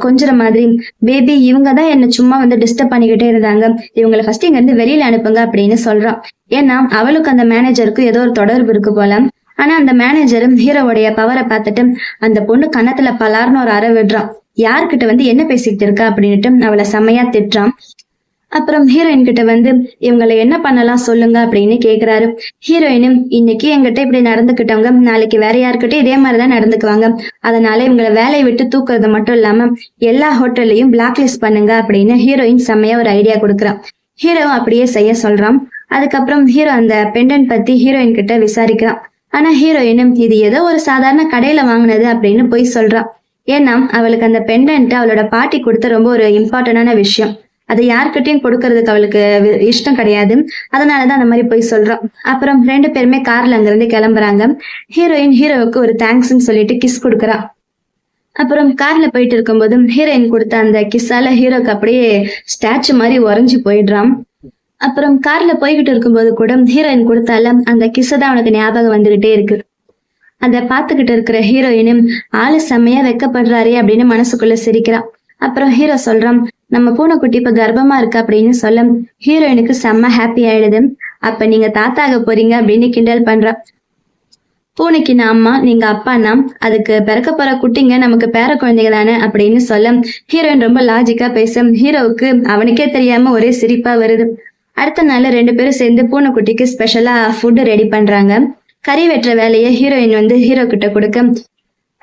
கொஞ்சுற மாதிரி, பேபி இவங்க தான் என்ன சும்மா டிஸ்டர்ப் பண்ணிக்கிட்டே இருந்தாங்க, இவங்களை ஃபர்ஸ்ட் இங்க இருந்து வெளியில அனுப்புங்க அப்படின்னு சொல்றான். ஏன்னா அவளுக்கு அந்த மேனேஜருக்கு ஏதோ ஒரு தொடர்பு இருக்கு போல. ஆனா அந்த மேனேஜரும் ஹீரோவுடைய பவரை பார்த்துட்டு அந்த பொண்ணு கன்னத்துல பலார்னு ஒரு அறை விடுறான். யார்கிட்ட என்ன பேசிக்கிட்டு இருக்கா அப்படின்னுட்டு அவளை செம்மையா திட்டுறான். அப்புறம் ஹீரோயின் கிட்ட இவங்களை என்ன பண்ணலாம் சொல்லுங்க அப்படின்னு கேக்குறாரு. ஹீரோயினும், இன்னைக்கு என்கிட்ட இப்படி நடந்துக்கிட்டவங்க நாளைக்கு வேற யாருக்கிட்ட இதே மாதிரிதான் நடந்துக்குவாங்க, அதனால இவங்களை வேலையை விட்டு தூக்குறது மட்டும் இல்லாம எல்லா ஹோட்டல்லையும் பிளாக் லிஸ்ட் பண்ணுங்க அப்படின்னு ஹீரோயின் செம்மையா ஒரு ஐடியா கொடுக்குறான். ஹீரோ அப்படியே செய்ய சொல்றான். அதுக்கப்புறம் ஹீரோ அந்த பெண்டன் பத்தி ஹீரோயின் கிட்ட விசாரிக்கிறான். ஆனா ஹீரோயினும் இது ஏதோ ஒரு சாதாரண கடையில வாங்கினது அப்படின்னு போய் சொல்றான். ஏன்னா அவளுக்கு அந்த பெண்டன்ட் அவளோட பாட்டி கொடுத்த ரொம்ப ஒரு இம்பார்ட்டன்டான விஷயம், அதை யார்கிட்டையும் கொடுக்கறதுக்கு அவளுக்கு இஷ்டம் கிடையாது. அதனாலதான் அந்த மாதிரி போய் சொல்றான். அப்புறம் 2 பேருமே கார்ல அங்க இருந்து கிளம்புறாங்க. ஹீரோயின் ஹீரோவுக்கு ஒரு தேங்க்ஸ்ன்னு சொல்லிட்டு கிஸ் கொடுக்குறா. அப்புறம் கார்ல போயிட்டு இருக்கும்போது ஹீரோயின் கொடுத்த அந்த கிஸ்ஸால ஹீரோக்கு அப்படியே ஸ்டாச்சு மாதிரி உறைஞ்சு போயிடுறான். அப்புறம் கார்ல போய்கிட்டு இருக்கும்போது கூட ஹீரோயின் கொடுத்தால அந்த கிஸ்ஸை தான் அவனுக்கு ஞாபகம் வந்துகிட்டே இருக்கு. அதை பார்த்துக்கிட்டு இருக்கிற ஹீரோயினும் ஆளு செம்மையா வெக்கப்படுறாரு அப்படின்னு மனசுக்குள்ள சிரிக்கிறான். அப்புறம் ஹீரோ சொல்றான், நம்ம பூனைக்குட்டி இப்ப கர்ப்பமா இருக்கு அப்படின்னு சொல்ல ஹீரோயினுக்கு செம்ம ஹாப்பி ஆயிடுது. அப்ப நீங்க தாத்தாக போறீங்க அப்படின்னு கிண்டல் பண்றான். பூனைக்கு நான் அம்மா, நீங்க அப்பானா, அதுக்கு பிறக்க போற குட்டிங்க நமக்கு பேர குழந்தைங்க தானே அப்படின்னு சொல்ல ஹீரோயின் ரொம்ப லாஜிக்கா பேச ஹீரோவுக்கு அவனுக்கே தெரியாம ஒரே சிரிப்பா வருது. அடுத்த நாள் 2 பேரும் சேர்ந்து பூனைக்குட்டிக்கு ஸ்பெஷலா ஃபுட் ரெடி பண்றாங்க. கறி வெட்டுற வேலையை ஹீரோயின் ஹீரோ கிட்ட கொடுக்க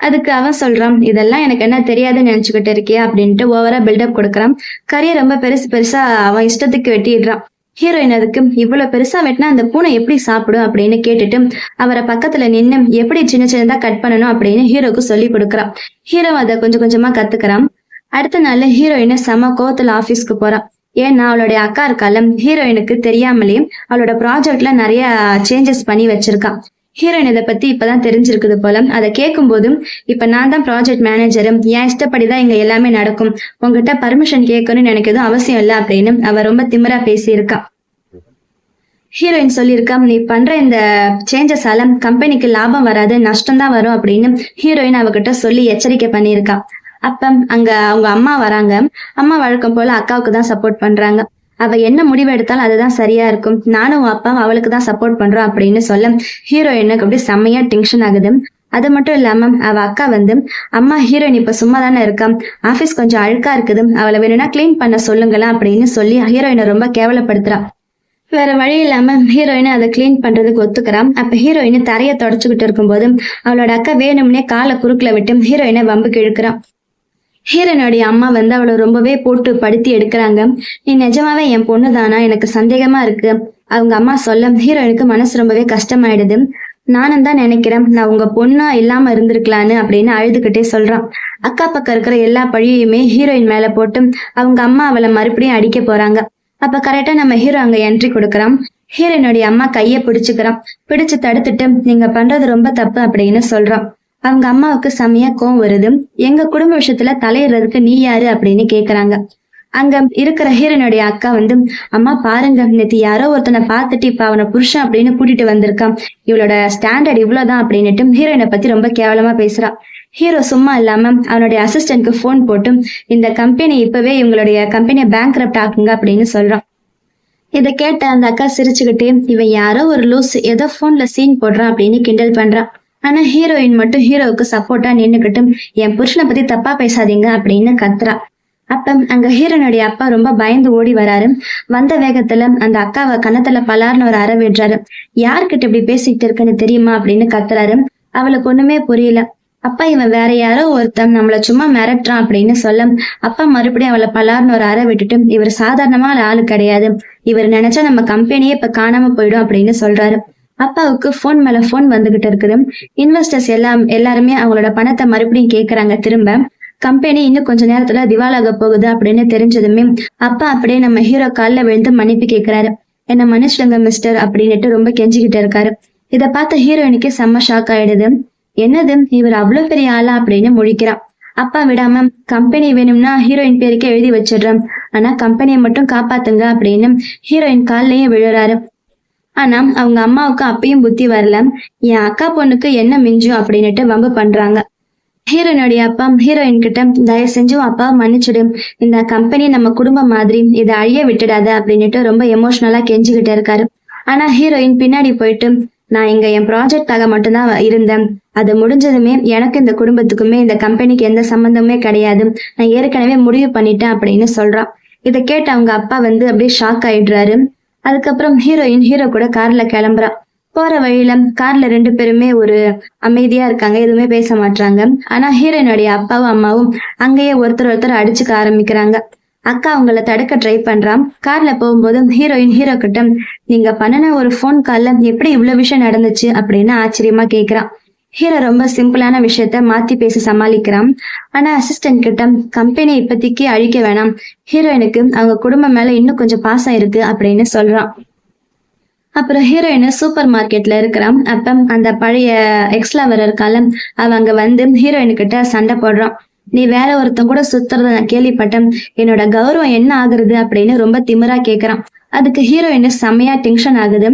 அதுக்கு அவன் சொல்றான், இதெல்லாம் எனக்கு என்ன தெரியாதுன்னு நினைச்சுக்கிட்டு இருக்கியா அப்படின்ட்டு ஓவரா பில்டப் கொடுக்குறான். கறியை ரொம்ப பெருசா அவன் இஷ்டத்துக்கு வெட்டிடுறான். ஹீரோயின் அதுக்கு, இவ்வளவு பெருசா வெட்டினா அந்த பூனை எப்படி சாப்பிடும் அப்படின்னு கேட்டுட்டு அவரை பக்கத்துல நின்னு எப்படி சின்னதா கட் பண்ணணும் அப்படின்னு ஹீரோக்கு சொல்லி கொடுக்குறான். ஹீரோ அதை கொஞ்சம் கொஞ்சமா கத்துக்கிறான். அடுத்த நாள் ஹீரோயினை செம கோவத்துல ஆபீஸ்க்கு போறான். ஏன்னா அவளுடைய அக்கா இருக்கால, ஹீரோயினுக்கு தெரியாமலே அவளோட ப்ராஜெக்ட்ல நிறைய சேஞ்சஸ் பண்ணி வச்சிருக்கான். ஹீரோயின் இதை பத்தி இப்பதான் தெரிஞ்சிருக்குது போல. அதை கேட்கும் போதும், இப்ப நான் தான் ப்ராஜெக்ட் மேனேஜரும், என் இஷ்டப்படிதான் இங்க எல்லாமே நடக்கும், உங்ககிட்ட பர்மிஷன் கேட்கணும்னு எனக்கு எதுவும் அவசியம் இல்லை அப்படின்னு அவ ரொம்ப திமிரா பேசியிருக்கா. ஹீரோயின் சொல்லியிருக்கா, நீ பண்ற இந்த சேஞ்சஸால கம்பெனிக்கு லாபம் வராது, நஷ்டம் தான் வரும் அப்படின்னு ஹீரோயின் அவகிட்ட சொல்லி எச்சரிக்கை பண்ணியிருக்கா. அப்ப அங்க அவங்க அம்மா வராங்க. அம்மா வழக்கம் போல அக்காவுக்கு தான் சப்போர்ட் பண்றாங்க. அவ என்ன முடிவு எடுத்தாலும் அதுதான் சரியா இருக்கும், நானும் அப்பா அவளுக்கு தான் சப்போர்ட் பண்றோம் அப்படின்னு சொல்ல ஹீரோயினுக்கு அப்படியே செம்மையா டென்ஷன் ஆகுது. அது மட்டும் இல்லாம அவ அக்கா அம்மா ஹீரோயின் இப்ப சும்மா தானே இருக்கா, ஆபீஸ் கொஞ்சம் அழுக்கா இருக்குது, அவளை வேணும்னா கிளீன் பண்ண சொல்லுங்களா அப்படின்னு சொல்லி ஹீரோயினை ரொம்ப கேவலப்படுத்துறா. வேற வழி இல்லாம ஹீரோயினை அதை கிளீன் பண்றதுக்கு ஒத்துக்கிறான். அப்ப ஹீரோயின் தரையை தொடச்சுக்கிட்டு இருக்கும்போது அவளோட அக்கா வேணும்னே காலை குறுக்குல விட்டு ஹீரோயினை வம்புக்கு இழுக்கிறான். ஹீரோனுடைய அம்மா அவளை ரொம்பவே போட்டு படுத்தி எடுக்கிறாங்க. நீ நிஜமாவே என் பொண்ணு தானா, எனக்கு சந்தேகமா இருக்கு அவங்க அம்மா சொல்ல ஹீரோயினுக்கு மனசு ரொம்பவே கஷ்டமாயிடுது. நானும் தான் நினைக்கிறேன் நான் உங்க பொண்ணா இல்லாம இருந்திருக்கலான்னு அப்படின்னு அழுதுகிட்டே சொல்றான். அக்கா பக்கம் இருக்கிற எல்லா பழியுமே ஹீரோயின் மேல போட்டு அவங்க அம்மா அவளை மறுபடியும் அடிக்க போறாங்க. அப்ப கரெக்டா நம்ம ஹீரோ அங்க என்ட்ரி கொடுக்குறான். ஹீரோயினுடைய அம்மா கைய பிடிச்சு தடுத்துட்டு நீங்க பண்றது ரொம்ப தப்பு அப்படின்னு சொல்றான். அவங்க அம்மாவுக்கு செம்மையா கோவம் வருது. எங்க குடும்ப விஷயத்துல தலையிடுறதுக்கு நீ யாரு அப்படின்னு கேக்குறாங்க. அங்க இருக்கிற ஹீரோனுடைய அக்கா அம்மா பாருங்க, நேத்து யாரோ ஒருத்தனை பார்த்துட்டு இப்ப அவனை புருஷன் அப்படின்னு கூட்டிட்டு வந்திருக்கான், இவளோட ஸ்டாண்டர்ட் இவ்வளவுதான் அப்படின்னுட்டு ஹீரோயினை பத்தி ரொம்ப கேவலமா பேசுறான். ஹீரோ சும்மா இல்லாம அவனுடைய அசிஸ்டன்ட்க்கு போன் போட்டு இந்த கம்பெனி இப்பவே இவங்களுடைய கம்பெனியை பேங்க்ரப்ட் ஆக்குங்க அப்படின்னு சொல்றான். இதை கேட்ட அந்த அக்கா சிரிச்சுக்கிட்டே, இவன் யாரோ ஒரு லூஸ் ஏதோ போன்ல சீன் போடுறான் அப்படின்னு கிண்டல் பண்றான். ஆனா ஹீரோயின் மட்டும் ஹீரோவுக்கு சப்போர்ட்டா நின்னுக்கிட்டு என் புருஷனை பத்தி தப்பா பேசாதீங்க அப்படின்னு கத்துறா. அப்ப அங்க ஹீரோனுடைய அப்பா ரொம்ப பயந்து ஓடி வராரு. வந்த வேகத்துல அந்த அக்காவை கன்னத்துல பலார்னு ஒரு அறை விடுறாரு. யார்கிட்ட இப்படி பேசிக்கிட்டு இருக்குன்னு தெரியுமா அப்படின்னு கத்துறாரு. அவளுக்கு ஒண்ணுமே புரியல. அப்பா இவன் வேற யாரோ ஒருத்தன் நம்மள சும்மா மிரட்டுறான் அப்படின்னு சொல்ல அப்பா மறுபடியும் அவளை பலார்னு ஒரு அறை விட்டுட்டு இவர் சாதாரணமான ஆளு கிடையாது, இவர் நினைச்சா நம்ம கம்பெனியே இப்ப காணாம போயிடும் அப்படின்னு சொல்றாரு. அப்பாவுக்கு போன் மேல போன் வந்துகிட்டு இருக்குது. இன்வெஸ்டர்ஸ் எல்லாருமே அவங்களோட பணத்தை மறுபடியும் கேக்குறாங்க. திரும்ப கம்பெனி இன்னும் கொஞ்ச நேரத்துல திவாலாக போகுது அப்படின்னு தெரிஞ்சதுமே அப்பா அப்படியே நம்ம ஹீரோ கால்ல விழுந்து மன்னிப்பு கேக்குறாரு. என்ன மன்னிச்சிடுங்க மிஸ்டர் அப்படின்னுட்டு ரொம்ப கெஞ்சிக்கிட்டு இருக்காரு. இத பார்த்த ஹீரோயினுக்கு செம்ம ஷாக் ஆயிடுது. என்னது இவர் அவ்வளவு பெரிய ஆளா அப்படின்னு முழிக்கிறான். அப்பா விடாம கம்பெனி வேணும்னா ஹீரோயின் பேருக்கே எழுதி வச்சிடுறேன், ஆனா கம்பெனியை மட்டும் காப்பாத்துங்க அப்படின்னு ஹீரோயின் கால்லயும் விழுறாரு. ஆனா அவங்க அம்மாவுக்கு அப்பயும் புத்தி வரல. என் அக்கா பொண்ணுக்கு என்ன மிஞ்சும் அப்படின்னுட்டு வம்பு பண்றாங்க. ஹீரோயினுடைய அப்பா ஹீரோயின் கிட்ட தயவு செஞ்சு அப்பா மன்னிச்சிடு, இந்த கம்பெனி நம்ம குடும்பம் மாதிரி, இதை அழிய விட்டுடாத அப்படின்னுட்டு ரொம்ப எமோஷனலா கெஞ்சிக்கிட்டு இருக்காரு. ஆனா ஹீரோயின் பின்னாடி போயிட்டு நான் இங்க என் ப்ராஜெக்டாக மட்டும்தான் இருந்தேன், அது முடிஞ்சதுமே எனக்கு இந்த குடும்பத்துக்குமே இந்த கம்பெனிக்கு எந்த சம்பந்தமுமே கிடையாது, நான் ஏற்கனவே முடிவு பண்ணிட்டேன் அப்படின்னு சொல்றான். இதை கேட்டு அவங்க அப்பா அப்படியே ஷாக் ஆயிடுறாரு. அதுக்கப்புறம் ஹீரோயின் ஹீரோ கூட கார்ல கிளம்புறா. போற வழியில கார்ல 2 பேருமே ஒரு அமைதியா இருக்காங்க, எதுவுமே பேச மாட்டாங்க. ஆனா ஹீரோயினுடைய அப்பாவும் அம்மாவும் அங்கேயே ஒருத்தர் அடிச்சுக்க ஆரம்பிக்கிறாங்க. அக்கா அவங்கள தடுக்க ட்ரை பண்றான். கார்ல போகும்போது ஹீரோயின் ஹீரோ கிட்ட நீங்க பண்ணின ஒரு போன் கால்ல எப்படி இவ்வளவு விஷயம் நடந்துச்சு அப்படின்னு ஆச்சரியமா கேக்குறான். ஹீரோ ரொம்ப சிம்பிளான விஷயத்த மாத்தி பேசி சமாளிக்கிறான். ஆனா அசிஸ்டன்ட் கிட்ட கம்பெனி இப்போதைக்கு அழிக்க வேணாம், ஹீரோயினுக்கு அவங்க குடும்பம் மேல இன்னும் கொஞ்சம் பாசம் இருக்கு அப்படின்னு சொல்றான். அப்புறம் ஹீரோயின் சூப்பர் மார்க்கெட்ல இருக்கிறான். அப்ப அந்த பழைய எக்ஸ்லவர் இருக்கால, அவங்க ஹீரோயின் கிட்ட சண்டை போடுறான். நீ வேற ஒருத்தன் கூட சுத்துறத நான் கேள்விப்பட்டேன், என்னோட கௌரவம் என்ன ஆகுறது அப்படின்னு ரொம்ப திமிரா கேக்குறான். அதுக்கு ஹீரோயின் செம்மையா டென்ஷன் ஆகுது.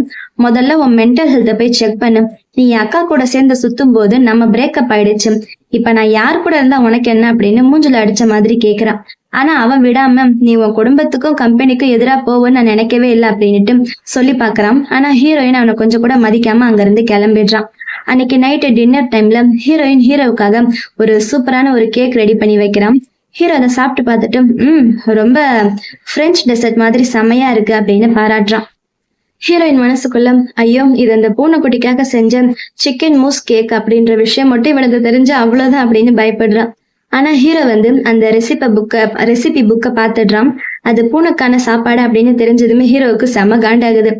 முதல்ல உன் மென்டல் ஹெல்த்தை போய் செக் பண்ணு, நீ என் அக்கா கூட சேர்ந்து சுத்தும் போது நம்ம பிரேக்கப் ஆயிடுச்சு, இப்ப நான் யார் கூட இருந்தா உனக்கு என்ன அப்படின்னு மூஞ்சில அடிச்ச மாதிரி கேக்குறான். ஆனா அவன் விடாம நீ உன் குடும்பத்துக்கும் கம்பெனிக்கும் எதிரா போவோன்னு நான் நினைக்கவே இல்லை அப்படின்னுட்டு சொல்லி பாக்குறான். ஆனா ஹீரோயின் அவனை கொஞ்சம் கூட மதிக்காம அங்க இருந்து கிளம்பிடுறான். அன்னைக்கு நைட்டு டின்னர் டைம்ல ஹீரோயின் ஹீரோவுக்காக ஒரு சூப்பரான ஒரு கேக் ரெடி பண்ணி வைக்கிறான். ஹீரோ அதை சாப்பிட்டு பார்த்துட்டு ரொம்ப பிரெஞ்சு டெசர்ட் மாதிரி செமையா இருக்கு அப்படின்னு பாராட்டுறான். ஹீரோயின் மனசுக்குள்ள ஐயோ இது அந்த பூனைக்குட்டிக்காக செஞ்ச சிக்கன் மூஸ் கேக் அப்படின்ற விஷயம் மட்டும் இவனுக்கு தெரிஞ்ச அவ்வளவுதான் அப்படின்னு பயப்படுறான். ஆனா ஹீரோ அந்த ரெசிபி புக்கை பார்த்துடுறான். அது பூனைக்கான சாப்பாடு அப்படின்னு தெரிஞ்சதுமே ஹீரோவுக்கு செம காண்டாகுது.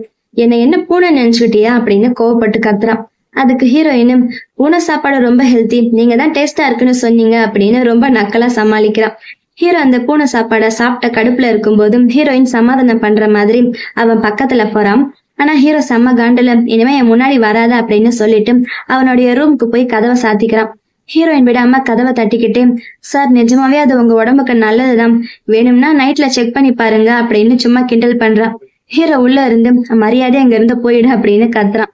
என்ன பூனை நினைச்சுக்கிட்டியா அப்படின்னு கோவப்பட்டு கத்துறான். அதுக்கு ஹீரோயின் பூனை சாப்பாடு ரொம்ப ஹெல்த்தி, நீங்க தான் டேஸ்டா இருக்குன்னு சொன்னீங்க அப்படின்னு ரொம்ப நக்கலா சமாளிக்கிறான். ஹீரோ அந்த பூனை சாப்பாடை சாப்பிட்ட கடுப்புல இருக்கும்போதும் ஹீரோயின் சமாதானம் பண்ற மாதிரி அவன் பக்கத்துல போறான். ஆனா ஹீரோ செம்ம காண்டுல இனிமே என் முன்னாடி வராத அப்படின்னு சொல்லிட்டு அவனுடைய ரூமுக்கு போய் கதவை சாத்திக்கிறான். ஹீரோயின் விடாம கதவை தட்டிக்கிட்டே சார் நிஜமாவே அது உங்க உடம்புக்கு நல்லதுதான், வேணும்னா நைட்ல செக் பண்ணி பாருங்க அப்படின்னு சும்மா கிண்டல் பண்றான். ஹீரோ உள்ள இருந்து மரியாதை அங்க இருந்து போயிடு அப்படின்னு கத்துறான்.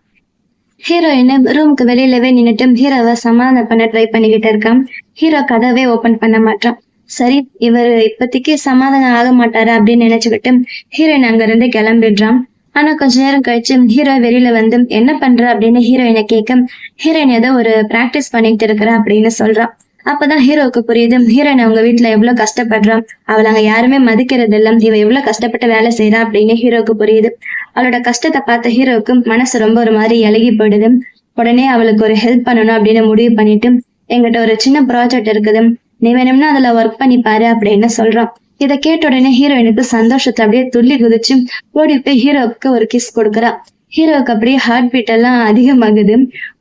ஹீரோயின் ரூமுக்கு வெளியிலவே நின்னுட்டு ஹீரோவை சமாதானம் பண்ண ட்ரை பண்ணிக்கிட்டு இருக்கான். ஹீரோ கதவே ஓபன் பண்ண மாட்டான். சரி இவர் இப்போதைக்கு சமாதானம் ஆக மாட்டாரு அப்படின்னு நினைச்சுக்கிட்டு ஹீரோயின் அங்க இருந்து கிளம்பிடுறான். ஆனா கொஞ்ச நேரம் கழிச்சு ஹீரோ வெளியில என்ன பண்ற அப்படின்னு ஹீரோயினை கேட்க ஹீரோயின் ஏதோ ஒரு பிராக்டிஸ் பண்ணிட்டு இருக்கிற அப்படின்னு சொல்றான். அப்பதான் ஹீரோவுக்கு புரியுது ஹீரோயின் அவங்க வீட்டுல எவ்வளவு கஷ்டப்படுறான், அவளை அங்க யாருமே மதிக்கிறது இல்ல, இவ எவ்வளவு கஷ்டப்பட்டு வேலை செய்யறான் அப்படின்னு ஹீரோவுக்கு புரியுது. அவளோட கஷ்டத்தை பார்த்த ஹீரோவுக்கு மனசு ரொம்ப ஒரு மாதிரி இலகி போயிடுது. உடனே அவளுக்கு ஒரு ஹெல்ப் பண்ணணும் அப்படின்னு முடிவு பண்ணிட்டு எங்கிட்ட ஒரு சின்ன ப்ராஜெக்ட் இருக்குது, நீ வேணும்னா அதுல ஒர்க் பண்ணி பாரு அப்படின்னு சொல்றான். இதை கேட்ட உடனே ஹீரோயினுக்கு சந்தோஷத்துல அப்படியே துள்ளி குதிச்சு ஓடி போய் ஹீரோவுக்கு ஒரு கிஸ் கொடுக்குறா. ஹீரோவுக்கு அப்படியே ஹார்ட் பீட் எல்லாம் அதிகமாகுது.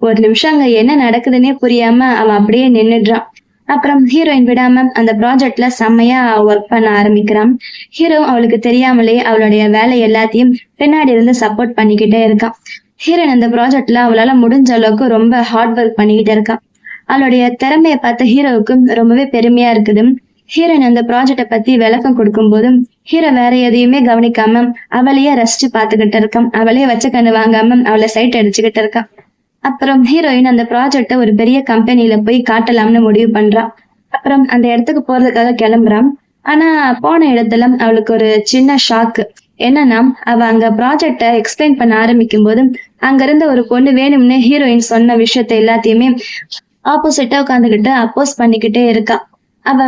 ஒரு நிமிஷம் அங்க என்ன நடக்குதுன்னே புரியாம அவன் அப்படியே நின்னுடுறான். அப்புறம் ஹீரோயின் விடாம அந்த ப்ராஜெக்ட்ல செம்மையா ஒர்க் பண்ண ஆரம்பிக்கிறான். ஹீரோ அவளுக்கு தெரியாமலே அவளுடைய வேலை எல்லாத்தையும் பின்னாடி இருந்து சப்போர்ட் பண்ணிக்கிட்டே இருக்கான். ஹீரோயின் அந்த ப்ராஜெக்ட்ல அவளால முடிஞ்ச அளவுக்கு ரொம்ப ஹார்ட் ஒர்க் பண்ணிக்கிட்டே இருக்கான். அவளுடைய திறமைய பார்த்த ஹீரோவுக்கு ரொம்பவே பெருமையா இருக்குது. ஹீரோயின் அந்த ப்ராஜெக்ட பத்தி விளக்கம் கொடுக்கும் போதும் ஹீரோ வேற எதையுமே கவனிக்காம அவளையே ரசிச்சு பாத்துக்கிட்டு இருக்கான். அவளையே வச்ச கண்ணு வாங்காம அவளை சைட் அடிச்சுக்கிட்டு இருக்கான். அப்புறம் ஹீரோயின் அந்த ப்ராஜெக்ட ஒரு பெரிய கம்பெனில போய் காட்டலாம்னு முடிவு பண்றான். அப்புறம் அந்த இடத்துக்கு போறதுக்காக கிளம்புறான். ஆனா போன இடத்துல அவளுக்கு ஒரு சின்ன ஷாக்கு. என்னன்னா அவ அங்க ப்ராஜெக்ட எக்ஸ்பிளைன் பண்ண ஆரம்பிக்கும் போது அங்க இருந்த ஒரு பொண்ணு வேணும்னு ஹீரோயின் சொன்ன விஷயத்த எல்லாத்தையுமே ஆப்போசிட்டா உட்காந்துக்கிட்டு அப்போஸ் பண்ணிக்கிட்டே இருக்கா. அவ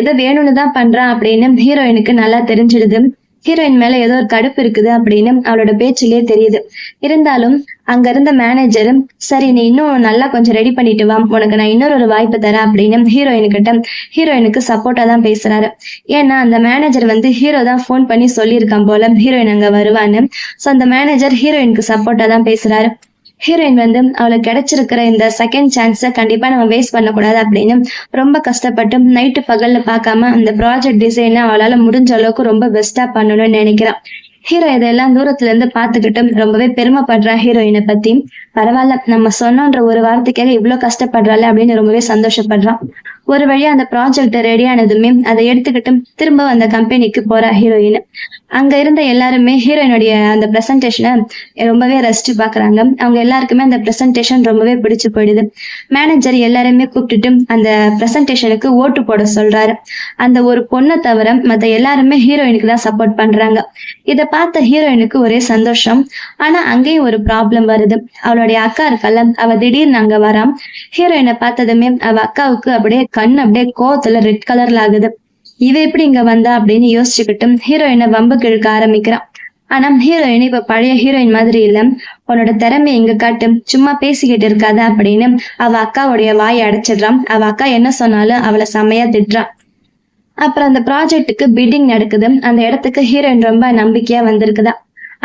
ஏதோ வேணும்னு தான் பண்றான் அப்படின்னு ஹீரோயினுக்கு நல்லா தெரிஞ்சிடுது. ஹீரோயின் மேல ஏதோ ஒரு கடுப்பு இருக்குது அப்படின்னு அவளோட பேச்சிலே தெரியுது. இருந்தாலும் அங்க இருந்த மேனேஜரும் சரி நீ இன்னும் நல்லா கொஞ்சம் ரெடி பண்ணிட்டு வா, உனக்கு நான் இன்னொரு வாய்ப்பு தரேன் அப்படின்னு ஹீரோயினுக்கு சப்போர்ட்டா தான் பேசுறாரு. ஏன்னா அந்த மேனேஜர் ஹீரோ தான் போன் பண்ணி சொல்லியிருக்கான் போல ஹீரோயின் அங்க வருவான்னு. சோ அந்த மேனேஜர் ஹீரோயினுக்கு சப்போர்ட்டா தான் பேசுறாரு. ஹீரோயின் அவளுக்கு கிடைச்சிருக்கிற இந்த செகண்ட் சான்ஸை கண்டிப்பா நம்ம வேஸ்ட் பண்ணக்கூடாது அப்படின்னு ரொம்ப கஷ்டப்பட்டு நைட்டு பகல்ல பார்க்காம அந்த ப்ராஜெக்ட் டிசைனை அவளால முடிஞ்ச அளவுக்கு ரொம்ப பெஸ்டா பண்ணணும்னு நினைக்கிறான். ஹீரோ இதெல்லாம் தூரத்துல இருந்து பாத்துக்கிட்டு ரொம்பவே பெருமைப்படுறா ஹீரோயினை பத்தி. பரவாயில்ல, நம்ம சொன்னோன்ற ஒரு வார்த்தைக்காக இவ்வளவு கஷ்டப்படுறாள் அப்படின்னு ரொம்பவே சந்தோஷப்படுறான். ஒரு வழியா அந்த ப்ராஜெக்ட் ரெடி ஆனதுமே அதை எடுத்துக்கிட்டு திரும்ப அந்த கம்பெனிக்கு போறா ஹீரோயின். அங்க இருந்த எல்லாருமே ஹீரோயினுடைய அந்த பிரசன்டேஷனை ரொம்பவே ரசிச்சு பாக்குறாங்க. அவங்க எல்லாருக்குமே அந்த பிரசன்டேஷன் ரொம்பவே பிடிச்சு போயிடுது. மேனேஜர் எல்லாருமே கூப்பிட்டுட்டு அந்த பிரசன்டேஷனுக்கு ஓட்டு போட சொல்றாரு. அந்த ஒரு பொண்ணை தவிர மத்த எல்லாருமே ஹீரோயினுக்கு தான் சப்போர்ட் பண்றாங்க. இத பார்த்த ஹீரோயினுக்கு ஒரே சந்தோஷம். ஆனா அங்கேயும் ஒரு ப்ராப்ளம் வருது. அவளுடைய அக்கா இருக்கல, அவ திடீர்னு அங்க வராம். ஹீரோயினை பார்த்ததுமே அவ அக்காவுக்கு அப்படியே கண் அப்படியே கோவத்துல ரெட் கலர்ல ஆகுது. இவ எப்படி இங்க வந்தா அப்படின்னு யோசிச்சுக்கிட்டு ஹீரோயினை வம்புக்கு இழுக்க ஆரம்பிக்கிறான். ஆனா ஹீரோயின் இப்ப பழைய ஹீரோயின் மாதிரி இல்ல. உன்னோட திறமை எங்க காட்டு, சும்மா பேசிக்கிட்டு இருக்காத அப்படின்னு அவ அக்காவுடைய வாயை அடைச்சிடுறான். அவ அக்கா என்ன சொன்னாலும் அவளை செம்மையா திட்டுறான். அப்புறம் அந்த ப்ராஜெக்டுக்கு பிட்டிங் நடக்குது. அந்த இடத்துக்கு ஹீரோயின் ரொம்ப நம்பிக்கையா வந்திருக்குதா.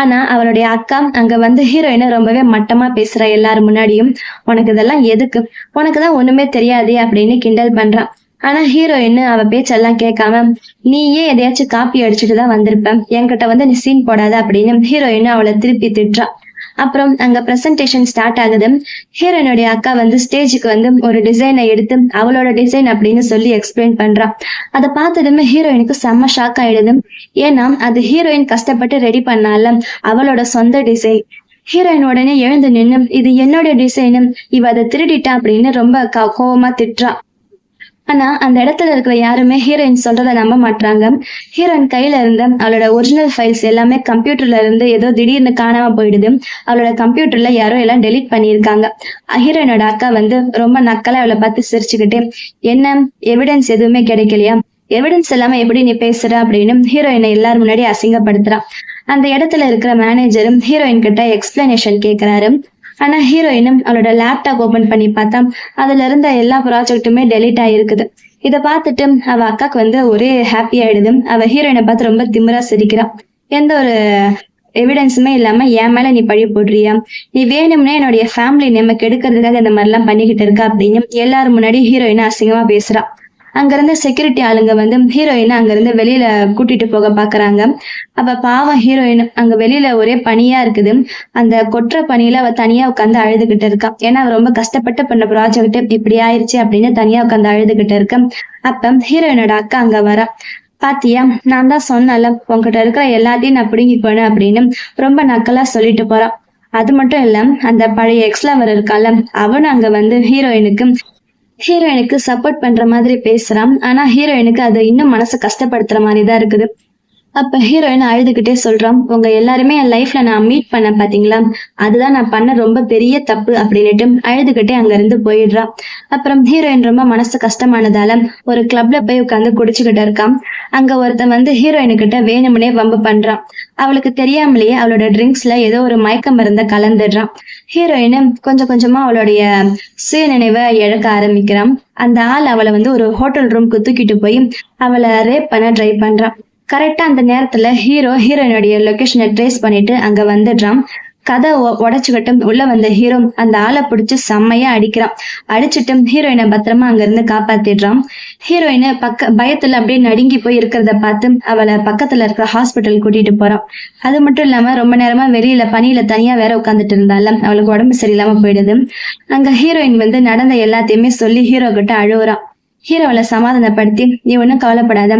ஆனா அவளுடைய அக்கா அங்க ஹீரோயினை ரொம்பவே மட்டமா பேசுறா எல்லாரும் முன்னாடியும். உனக்கு இதெல்லாம் எதுக்கு, உனக்குதான் ஒண்ணுமே தெரியாதே அப்படின்னு கிண்டல் பண்றான். ஆனா ஹீரோயின் அவ பேச்செல்லாம் கேட்காம நீயே எதையாச்சும் காப்பி அடிச்சுட்டுதான் வந்திருப்ப, என்கிட்ட நீ சீன் போடாத அப்படின்னு ஹீரோயின் அவளை திருப்பி திட்டுறா. அப்புறம் அங்க பிரசன்டேஷன் ஸ்டார்ட் ஆகுது. ஹீரோயினுடைய அக்கா ஸ்டேஜுக்கு ஒரு டிசைனை எடுத்து அவளோட டிசைன் அப்படின்னு சொல்லி எக்ஸ்பிளைன் பண்றா. அதை பார்த்ததுமே ஹீரோயினுக்கு செம்ம ஷாக் ஆயிடுது. ஏன்னா அது ஹீரோயின் கஷ்டப்பட்டு ரெடி பண்ணால அவளோட சொந்த டிசைன். ஹீரோயின் உடனே எழுந்து நின்னு இது என்னோட டிசைனு, இவ அதை திருடிட்டா அப்படின்னு ரொம்ப கோவமா திட்டுறா. ஆனா அந்த இடத்துல இருக்கிற யாருமே ஹீரோயின் சொல்றத நம்ப மாட்டாங்க. ஹீரோயின் கையில இருந்த அவளோட ஒரிஜினல் ஃபைல்ஸ் எல்லாமே கம்ப்யூட்டர்ல இருந்து ஏதோ திடீர்னு காணாம போயிடுது. அவளோட கம்ப்யூட்டர்ல யாரோ எல்லாம் டெலீட் பண்ணியிருக்காங்க. ஹீரோயினோட அக்கா ரொம்ப நக்கலா அவளை பார்த்து சிரிச்சுக்கிட்டே என்ன எவிடன்ஸ் எதுவுமே கிடைக்கலையா, எவிடன்ஸ் இல்லாம எப்படி நீ பேசுற அப்படின்னு ஹீரோயினை எல்லாரும் முன்னாடி அசிங்கப்படுத்துறான். அந்த இடத்துல இருக்கிற மேனேஜரும் ஹீரோயின் கிட்ட எக்ஸ்பிளனேஷன் கேட்கிறாரு. ஆனா ஹீரோயினும் அவளோட லேப்டாப் ஓபன் பண்ணி பார்த்தா அதுல இருந்த எல்லா ப்ராஜெக்ட்டுமே டெலீட் ஆயிருக்குது. இதை பார்த்துட்டு அவ அக்காக்கு ஒரே ஹாப்பி ஆயிடுது. அவ ஹீரோயினை பார்த்து ரொம்ப திமிரா சிரிக்கிறான். எந்த ஒரு எவிடன்ஸுமே இல்லாம என் மேல நீ பழி போடுறியா, நீ வேணும்னே என்னுடைய ஃபேமிலி நேம கெடுக்கிறதுக்காக இந்த மாதிரி எல்லாம் பண்ணிக்கிட்டு இருக்கா அப்படின்னு எல்லாரும் முன்னாடி ஹீரோயினை அசிங்கமா பேசுறா. அங்க இருந்த செக்யூரிட்டி ஆளுங்க ஹீரோயினை அங்க இருந்து வெளியில கூட்டிட்டு போக பாக்குறாங்க. அப்ப பாவம் ஹீரோயின் அங்க வெளியில ஒரே பனியா இருக்குது. அந்த கொற்ற பனியில அவ தனியா உட்காந்து அழுதுகிட்டு இருக்கா. ஏன்னா அவ ரொம்ப கஷ்டப்பட்டு பண்ண ப்ராஜெக்ட் இப்படி ஆயிடுச்சு அப்படின்னு தனியா உட்காந்து அழுதுகிட்டு இருக்க. அப்ப ஹீரோயினோட அக்கா அங்க வரா. பாத்தியா, நான் தான் சொன்னல உங்ககிட்ட இருக்கிற எல்லாத்தையும் நான் பிடுங்கிக்கணும் அப்படின்னு ரொம்ப நக்கலா சொல்லிட்டு போறான். அது மட்டும் இல்ல, அந்த பழைய எக்ஸ்லவர் இருக்கால அவனும் அங்க ஹீரோயினுக்கு சப்போர்ட் பண்ற மாதிரி பேசுறான். ஆனா ஹீரோயினுக்கு அது இன்னும் மனசு கஷ்டப்படுத்துற மாதிரிதான் இருக்குது. அப்ப ஹீரோயின் அழுதுகிட்டே சொல்றான், உங்க எல்லாருமே என் லைஃப்ல நான் மீட் பண்ண பாத்தீங்களா, அதுதான் நான் பண்ண ரொம்ப பெரிய தப்பு அப்படின்னுட்டு அழுதுகிட்டே அங்க இருந்து போயிடுறான். அப்புறம் ஹீரோயின் ரொம்ப மனசு கஷ்டமானதால ஒரு கிளப்ல போய் உட்காந்து குடிச்சுக்கிட்டு இருக்கான். அங்க ஒருத்தன் ஹீரோயினுக்கிட்ட வேணும்னே வம்பு பண்றான். அவளுக்கு தெரியாமலேயே அவளோட ட்ரிங்க்ஸ்ல ஏதோ ஒரு மயக்க மருந்த கலந்துடுறான். ஹீரோயின் கொஞ்சம் கொஞ்சமா அவளுடைய சுய நினைவை இழக்க ஆரம்பிக்கிறான். அந்த ஆள் அவளை ஒரு ஹோட்டல் ரூம்க்கு தூக்கிட்டு போய் அவளை ரேப் பண்ண ட்ரை பண்றான். கரெக்டா அந்த நேரத்துல ஹீரோயினுடைய லொகேஷனை ட்ரேஸ் பண்ணிட்டு அங்க வந்துடுறான். கதை உடைச்சுக்கிட்டு உள்ள வந்த ஹீரோ அந்த ஆளை பிடிச்சு செம்மையா அடிக்கிறான். அடிச்சுட்டு ஹீரோயினை பத்திரமா அங்க இருந்து காப்பாத்திடுறான். ஹீரோயினை பயத்துல அப்படியே நடுங்கி போய் இருக்கிறத பார்த்து அவளை பக்கத்துல இருக்கிற ஹாஸ்பிட்டல் கூட்டிட்டு போறான். அது மட்டும் இல்லாம ரொம்ப நேரமா வெளியில பனியில தனியா வேற உட்காந்துட்டு இருந்தால அவளுக்கு உடம்பு சரியில்லாம போயிடுது. அங்க ஹீரோயின் நடந்த எல்லாத்தையுமே சொல்லி ஹீரோ கிட்ட அழுவுறான். ஹீரோவை சமாதானப்படுத்தி நீ ஒன்னும் கவலைப்படாத,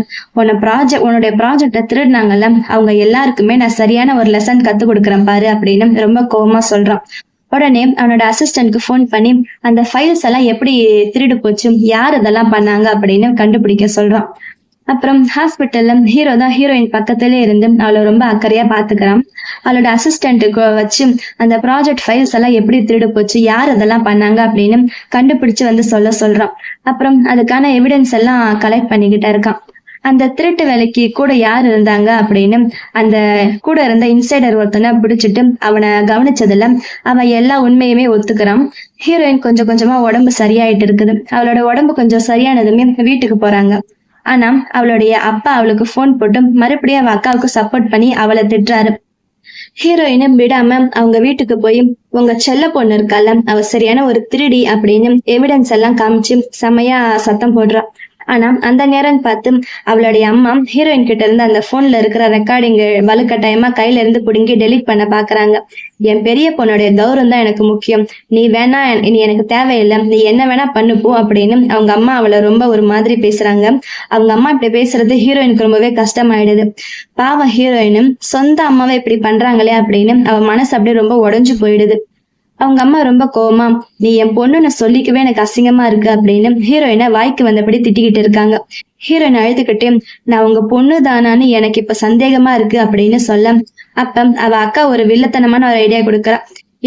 உன்னுடைய ப்ராஜெக்ட திருடினாங்கல்ல அவங்க எல்லாருக்குமே நான் சரியான ஒரு லெசன் கத்து கொடுக்குறேன் பாரு அப்படின்னு ரொம்ப கோவமா சொல்றான். உடனே அவனோட அசிஸ்டன்ட்க்கு போன் பண்ணி அந்த ஃபைல்ஸ் எல்லாம் எப்படி திருடு போச்சு, யார் இதெல்லாம் பண்ணாங்க அப்படின்னு கண்டுபிடிக்க சொல்றான். அப்புறம் ஹாஸ்பிட்டல்ல ஹீரோ தான் ஹீரோயின் பக்கத்திலே இருந்து அவளை ரொம்ப அக்கறையா பாத்துக்கிறான். அவளோட அசிஸ்டன்ட்டுக்கு வச்சு அந்த ப்ராஜெக்ட் ஃபைல்ஸ் எல்லாம் எப்படி திருடு போச்சு, யார் அதெல்லாம் பண்ணாங்க அப்படின்னு கண்டுபிடிச்சு சொல்றான். அப்புறம் அதுக்கான எவிடன்ஸ் எல்லாம் கலெக்ட் பண்ணிக்கிட்டே இருக்கான். அந்த திருட்டு வேலைக்கு கூட யார் இருந்தாங்க அப்படின்னு அந்த கூட இருந்த இன்சைடர் ஒருத்தனை பிடிச்சிட்டு அவனை கவனிச்சதுல அவன் எல்லா உண்மையுமே ஒத்துக்கிறான். ஹீரோயின் கொஞ்சம் கொஞ்சமா உடம்பு சரியாயிட்டு இருக்குது. அவளோட உடம்பு கொஞ்சம் சரியானதுமே வீட்டுக்கு போறாங்க. ஆனா அவளுடைய அப்பா அவளுக்கு போன் போட்டு மறுபடியும் அவ அக்காவுக்கு சப்போர்ட் பண்ணி அவளை திட்டுறாரு. ஹீரோயினும் விடாம அவங்க வீட்டுக்கு போய் உங்க செல்ல பொண்ணு இருக்கால அவ சரியான ஒரு திருடி அப்படின்னு எவிடன்ஸ் எல்லாம் காமிச்சு செமையா சத்தம் போடுறா. ஆனா அந்த நேரம் பார்த்து அவளுடைய அம்மா ஹீரோயின் கிட்ட இருந்து அந்த போன்ல இருக்கிற ரெக்கார்டிங் வலுக்கட்டாயமா கையில இருந்து புடுங்கி டெலீட் பண்ண பாக்குறாங்க. என் பெரிய பொண்ணுடைய கௌரவம் தான் எனக்கு முக்கியம், நீ வேணா நீ எனக்கு தேவையில்லை, நீ என்ன வேணா பண்ணுப்போ அப்படின்னு அவங்க அம்மா அவளை ரொம்ப ஒரு மாதிரி பேசுறாங்க. அவங்க அம்மா இப்படி பேசுறது ஹீரோயினுக்கு ரொம்பவே கஷ்டமாயிடுது. பாவம் ஹீரோயினும் சொந்த அம்மாவை இப்படி பண்றாங்களே அப்படின்னு அவ மனசு அப்படியே ரொம்ப உடைஞ்சு போயிடுது. அவங்க அம்மா ரொம்ப கோவமா நீ என் பொண்ணுன்னு சொல்லிக்கவே எனக்கு அசிங்கமா இருக்கு அப்படின்னு ஹீரோயினை வாய்க்கு வந்தபடி திட்டிக்கிட்டு இருக்காங்க. ஹீரோயின் அழுதுகிட்டே நான் உங்க பொண்ணு தானான்னு எனக்கு இப்ப சந்தேகமா இருக்கு அப்படின்னு சொல்ல அப்ப அவ அக்கா ஒரு வில்லத்தனமான ஒரு ஐடியா கொடுக்குறா.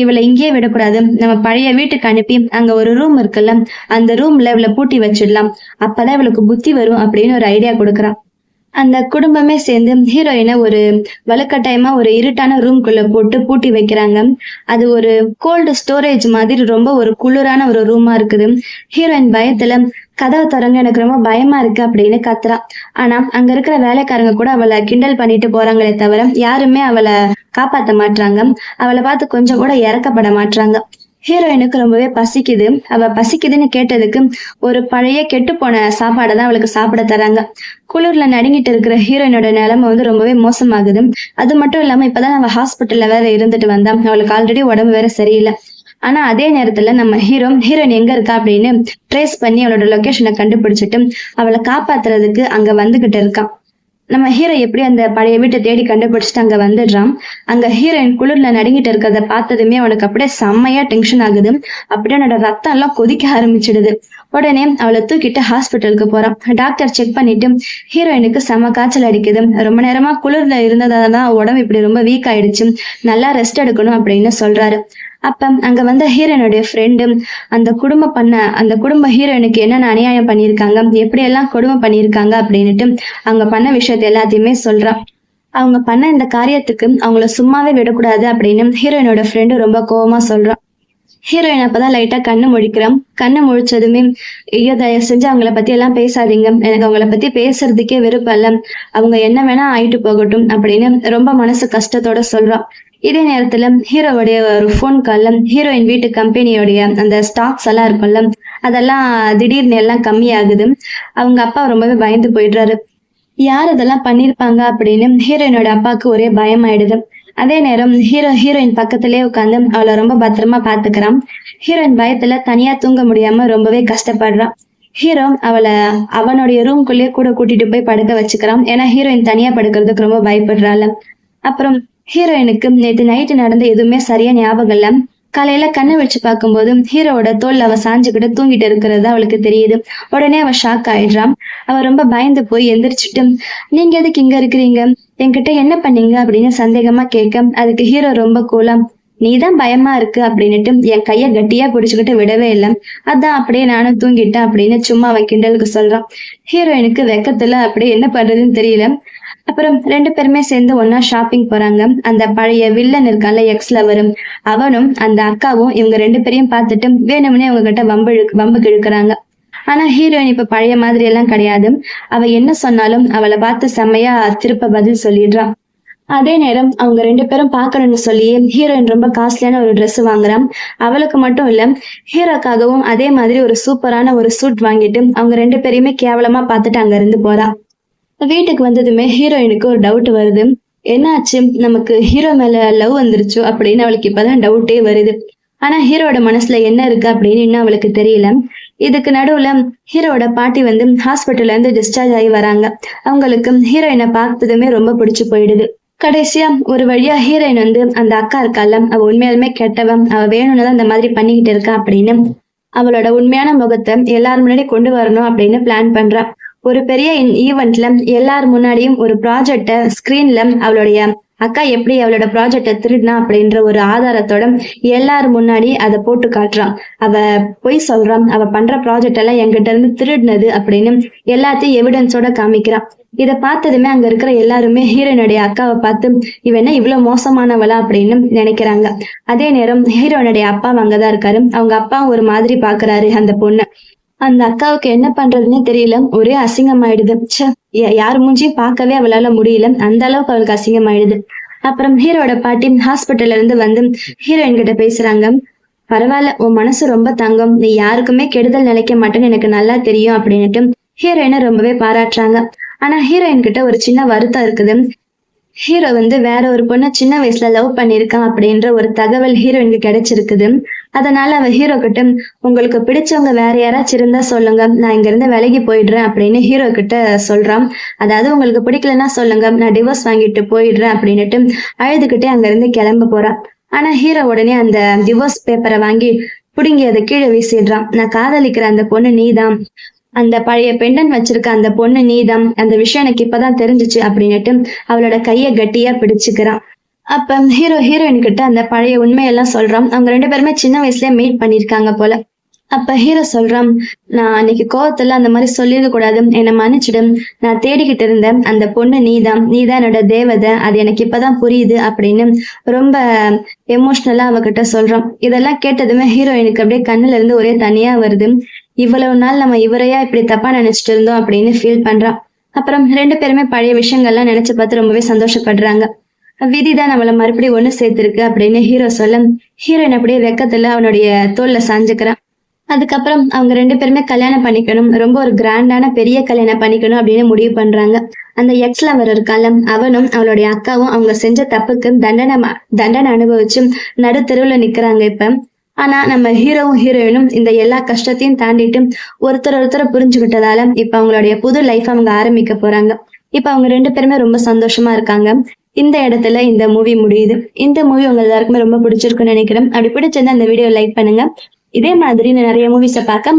இவளை இங்கேயே விடக்கூடாது, நம்ம பழைய வீட்டுக்கு அனுப்பி அங்க ஒரு ரூம் இருக்குல்ல அந்த ரூம்ல இவளை பூட்டி வச்சிடலாம், அப்பதான் இவளுக்கு புத்தி வரும் அப்படின்னு ஒரு ஐடியா கொடுக்குறா. அந்த குடும்பமே சேர்ந்து ஹீரோயினை ஒரு வலுக்கட்டாயமா ஒரு இருட்டான ரூம்குள்ள போட்டு பூட்டி வைக்கிறாங்க. அது ஒரு கோல்டு ஸ்டோரேஜ் மாதிரி ரொம்ப ஒரு குளிரான ஒரு ரூமா இருக்குது. ஹீரோயின் பயத்துல கதவை திறங்க எனக்கு ரொம்ப பயமா இருக்கு அப்படின்னு கத்துறா. ஆனா அங்க இருக்கிற வேலைக்காரங்க கூட அவளை கிண்டல் பண்ணிட்டு போறாங்களே தவிர யாருமே அவளை காப்பாத்த மாட்டாங்க. அவளை பார்த்து கொஞ்சம் கூட இறக்கப்பட மாட்டாங்க. ஹீரோயினுக்கு ரொம்பவே பசிக்குது. அவ பசிக்குதுன்னு கேட்டதுக்கு ஒரு பழைய கெட்டு போன சாப்பாடை தான் அவளுக்கு சாப்பிட தராங்க. குளிர்ல நடுங்கிட்டு இருக்கிற ஹீரோயினோட நிலைமை ரொம்பவே மோசமாகுது. அது மட்டும் இல்லாம இப்பதான் அவ ஹாஸ்பிட்டல்ல வேற இருந்துட்டு வந்தா. அவளுக்கு ஆல்ரெடி உடம்பு வேற சரியில்லை. ஆனா அதே நேரத்துல நம்ம ஹீரோயின் எங்க இருக்கா அப்படின்னு ட்ரேஸ் பண்ணி அவளோட லொகேஷனை கண்டுபிடிச்சிட்டு அவளை காப்பாத்துறதுக்கு அங்க வந்துகிட்டு இருக்கான். நம்ம ஹீரோ எப்படி அந்த பழைய வீட்டை தேடி கண்டுபிடிச்சிட்டு அங்க வந்துடுறான். அங்க ஹீரோயின் குளிர்ல நடுங்கிட்டு இருக்கிறத பார்த்ததுமே அவனுக்கு அப்படியே செம்மையா டென்ஷன் ஆகுது. அப்படியே அவனோட ரத்தம் எல்லாம் கொதிக்க ஆரம்பிச்சிடுது. உடனே அவளை தூக்கிட்டு ஹாஸ்பிட்டலுக்கு போறான். டாக்டர் செக் பண்ணிட்டு ஹீரோயினுக்கு செம காய்ச்சல் அடிக்குது, ரொம்ப நேரமா குளிர்ல இருந்ததாதான் உடம்பு இப்படி ரொம்ப வீக் ஆயிடுச்சு, நல்லா ரெஸ்ட் எடுக்கணும் அப்படின்னு சொல்றாரு. அப்ப அங்க வந்த ஹீரோயினுடைய ஃப்ரெண்டு அந்த குடும்ப ஹீரோயினுக்கு என்னென்ன அநியாயம் பண்ணியிருக்காங்க, எப்படி எல்லாம் கொடுமை பண்ணியிருக்காங்க அப்படின்னுட்டு அவங்க பண்ண விஷயத்த எல்லாத்தையுமே சொல்றான். அவங்க பண்ண இந்த காரியத்துக்கு அவங்கள சும்மாவே விடக்கூடாது அப்படின்னு ஹீரோயினோட ஃப்ரெண்டு ரொம்ப கோவமா சொல்றான். ஹீரோயின் அப்பதான் லைட்டா கண்ணு முழிக்கிறான். கண்ணு முழிச்சதுமே ஐயோ தயவு செஞ்சு அவங்கள பத்தி எல்லாம் பேசாதீங்க, எனக்கு அவங்கள பத்தி பேசுறதுக்கே விருப்பம் இல்ல, அவங்க என்ன வேணா ஆயிட்டு போகட்டும் அப்படின்னு ரொம்ப மனசு கஷ்டத்தோட சொல்றான். இதே நேரத்துல ஹீரோவுடைய ஒரு போன் கால்ல ஹீரோயின் வீட்டு கம்பெனியோடைய அந்த ஸ்டாக்ஸ் எல்லாம் இருக்கும்ல அதெல்லாம் திடீர்னு எல்லாம் கம்மியாகுது. அவங்க அப்பா ரொம்பவே பயந்து போயிடுறாரு. யார் இதெல்லாம் பண்ணிருப்பாங்க அப்படின்னு ஹீரோயினோட அப்பாவுக்கு ஒரே பயம் ஆயிடுது. அதே நேரம் ஹீரோயின் பக்கத்திலே உட்காந்து அவளை ரொம்ப பத்திரமா பாத்துக்கிறான். ஹீரோயின் பயத்துல தனியா தூங்க முடியாம ரொம்பவே கஷ்டப்படுறான். ஹீரோ அவளை அவனுடைய ரூம்குள்ளேயே கூட கூட்டிட்டு போய் படுக்க வச்சுக்கிறான். ஏன்னா ஹீரோயின் தனியா படுக்கிறதுக்கு ரொம்ப பயப்படுறாள். அப்புறம் ஹீரோயினுக்கு நேற்று நைட்டு நடந்த எதுவுமே சரியா ஞாபகம் இல்ல. காலையில கண்ணை வச்சு பார்க்கும்போது ஹீரோவோட தோல்ல அவ சாஞ்சுக்கிட்டு தூங்கிட்டு இருக்கிறது அவளுக்கு தெரியுது. உடனே அவ ஷாக் ஆயிடுறான். அவ ரொம்ப பயந்து போய் எந்திரிச்சிட்டு நீங்க எதுக்கு இங்க இருக்கிறீங்க, என்கிட்ட என்ன பண்ணீங்க அப்படின்னு சந்தேகமா கேட்க அதுக்கு ஹீரோ ரொம்ப கூலா நீதான் பயமா இருக்கு அப்படின்னுட்டு என் கைய கட்டியா பிடிச்சுக்கிட்டு விடவே இல்லை, அதான் அப்படியே நானும் தூங்கிட்டேன் அப்படின்னு சும்மா அவன் கிண்டலுக்கு சொல்றான். ஹீரோயினுக்கு வெக்கத்துல அப்படியே என்ன பண்றதுன்னு தெரியல. அப்புறம் 2 பேருமே சேர்ந்து ஒன்னா ஷாப்பிங் போறாங்க. அந்த பழைய வில்லன் இருக்கான்ல எக்ஸ் லவர், அவனும் அந்த அக்காவும் இவங்க 2 பேரையும் பார்த்துட்டு வேணும்னே அவங்க கிட்ட வம்புக்கு இழுக்கிறாங்க. ஆனா ஹீரோயின் இப்ப பழைய மாதிரி எல்லாம் கிடையாது. அவ என்ன சொன்னாலும் அவளை பார்த்து செம்மையா திருப்ப பதில் சொல்லிடுறான். அதே நேரம் அவங்க 2 பேரும் பாக்கணும்னு சொல்லி ஹீரோயின் ரொம்ப காஸ்ட்லியான ஒரு ட்ரெஸ் வாங்குறான். அவளுக்கு மட்டும் இல்ல ஹீரோக்காகவும் அதே மாதிரி ஒரு சூப்பரான ஒரு சூட் வாங்கிட்டு அவங்க 2 பேரையுமே கேவலமா பார்த்துட்டு அங்க இருந்து போறா. வீட்டுக்கு வந்ததுமே ஹீரோயினுக்கு ஒரு டவுட் வருது. என்னாச்சு, நமக்கு ஹீரோ மேல லவ் வந்துருச்சு அப்படின்னு அவளுக்கு இப்பதான் டவுட்டே வருது. ஆனா ஹீரோட மனசுல என்ன இருக்கு அப்படின்னு இன்னும் அவளுக்கு தெரியல. இதுக்கு நடுவுல ஹீரோட பாட்டி ஹாஸ்பிட்டல்ல இருந்து டிஸ்சார்ஜ் ஆகி வராங்க. அவங்களுக்கு ஹீரோயினை பார்த்ததுமே ரொம்ப பிடிச்சு போயிடுது. கடைசியா ஒரு வழியா ஹீரோயின் அந்த அக்கா இருக்கால அவ உண்மையாலுமே கெட்டவன், அவ வேணும்னு தான் இந்த மாதிரி பண்ணிக்கிட்டு இருக்கா அப்படின்னு அவளோட உண்மையான முகத்தை எல்லாரும் முன்னாடி கொண்டு வரணும் அப்படின்னு பிளான் பண்றா. ஒரு பெரிய ஈவெண்ட்ல எல்லார் முன்னாடியும் ஒரு ப்ராஜெக்ட ஸ்கிரீன்ல அவளுடைய அக்கா எப்படி அவளோட ப்ராஜெக்டை திருடினா அப்படின்ற ஒரு ஆதாரத்தோட எல்லாரும் முன்னாடி அதை போட்டு காட்டுறான். அவ பொய் சொல்றான், அவ பண்ற ப்ராஜெக்ட் எல்லாம் என்கிட்ட இருந்து திருடினது அப்படின்னு எல்லாத்தையும் எவிடன்ஸோட காமிக்கிறான். இதை பார்த்ததுமே அங்க இருக்கிற எல்லாருமே ஹீரோனுடைய அக்காவை பார்த்து இவ என்ன இவ்வளவு மோசமானவளா அப்படின்னு நினைக்கிறாங்க. அதே நேரம் ஹீரோனுடைய அப்பா அங்கதான் இருக்காரு. அவங்க அப்பா ஒரு மாதிரி பாக்குறாரு அந்த பொண்ணு. அந்த அக்காவுக்கு என்ன பண்றதுன்னே தெரியல, ஒரே அசிங்கமாயிடுது. யார் மூஞ்சியும் பார்க்கவே அவளால முடியல, அந்த அளவுக்கு அவளுக்கு அசிங்கமாயிடுது. அப்புறம் ஹீரோட பாட்டி ஹாஸ்பிட்டல்ல இருந்து வந்து ஹீரோயின் கிட்ட பேசுறாங்க. பரவாயில்ல, உன் மனசு ரொம்ப தங்கம், நீ யாருக்குமே கெடுதல் நினைக்க மாட்டேன்னு எனக்கு நல்லா தெரியும் அப்படின்னுட்டு ஹீரோயினை ரொம்பவே பாராட்டுறாங்க. ஆனா ஹீரோயின் கிட்ட ஒரு சின்ன வருத்தம் இருக்குது. ஹீரோ வந்து வேற ஒரு பொண்ணை சின்ன வயசுல லவ் பண்ணிருக்கான் அப்படின்ற ஒரு தகவல் ஹீரோயினுக்கு கிடைச்சிருக்குது. அதனால அவ ஹீரோ கிட்ட உங்களுக்கு பிடிச்சவங்க வேற யாராச்சும் இருந்தா சொல்லுங்க, நான் இங்க இருந்து விலகி போயிடுறேன் அப்படின்னு ஹீரோ கிட்ட சொல்றான். அதாவது உங்களுக்கு பிடிக்கலன்னா சொல்லுங்க, நான் டிவோர்ஸ் வாங்கிட்டு போயிடுறேன் அப்படின்னுட்டு அழுதுகிட்டே அங்க இருந்து கிளம்ப போறான். ஆனா ஹீரோ உடனே அந்த டிவோர்ஸ் பேப்பரை வாங்கி புடுங்கி அதை கீழே வீசிடுறான். நான் காதலிக்கிற அந்த பொண்ணு நீதான், அந்த பழைய பெண்டன் வச்சிருக்க அந்த பொண்ணு நீதான், அந்த விஷயம் எனக்கு இப்பதான் தெரிஞ்சிச்சு அப்படின்னுட்டு அவளோட கைய கட்டியா பிடிச்சுக்கிறான். அப்ப ஹீரோயின் கிட்ட அந்த பழைய உண்மையெல்லாம் சொல்றான். அவங்க 2 பேருமே சின்ன வயசுலயே மீட் பண்ணிருக்காங்க போல. அப்ப ஹீரோ சொல்றான், நான் அன்னைக்கு கோவத்துல அந்த மாதிரி சொல்லிருக்க கூடாது, என்னை மன்னிச்சிடும். நான் தேடிக்கிட்டு இருந்தேன் அந்த பொண்ணு நீதான் என்னோட தேவதை, அது எனக்கு இப்பதான் புரியுது அப்படின்னு ரொம்ப எமோஷனலா அவகிட்ட சொல்றான். இதெல்லாம் கேட்டதுமே ஹீரோயினுக்கு அப்படியே கண்ணுல இருந்து ஒரே தனியா வருது. இவ்வளவு நாள் நம்ம இவரையா இப்படி தப்பா நினைச்சிட்டு இருந்தோம் அப்படின்னு ஃபீல் பண்றான். அப்புறம் 2 பேருமே பழைய விஷயங்கள்லாம் நினைச்சு பார்த்து ரொம்பவே சந்தோஷப்படுறாங்க. விதிதான் நம்மள மறுபடியும் ஒண்ணு சேர்த்திருக்கு அப்படின்னு ஹீரோ சொல்ல ஹீரோயின் அப்படியே வெக்கத்துல அவனுடைய தோல்ல சாஞ்சுக்கிறான். அதுக்கப்புறம் அவங்க 2 பேருமே கல்யாணம் பண்ணிக்கணும், ரொம்ப ஒரு கிராண்டான பெரிய கல்யாணம் பண்ணிக்கணும் அப்படின்னு முடிவு பண்றாங்க. அந்த எக்ஸ் லவர் இருக்கால, அவனும் அவளுடைய அக்காவும் அவங்க செஞ்ச தப்புக்கு தண்டனை அனுபவிச்சு நடு தெருவுல நிக்கிறாங்க இப்ப. ஆனா நம்ம ஹீரோவும் ஹீரோயினும் இந்த எல்லா கஷ்டத்தையும் தாண்டிட்டு ஒருத்தரை புரிஞ்சுக்கிட்டதால இப்ப அவங்களுடைய புது லைஃப் அவங்க ஆரம்பிக்க போறாங்க. இப்ப அவங்க 2 பேருமே ரொம்ப சந்தோஷமா இருக்காங்க. இந்த இடத்துல இந்த மூவி முடியுது. இந்த மூவி உங்க எல்லாருக்குமே ரொம்ப பிடிச்சிருக்குன்னு நினைக்கிறேன். அப்படி பிடிச்சிருந்தா இந்த வீடியோ லைக் பண்ணுங்க. இதே மாதிரி நிறைய மூவிஸை பார்க்க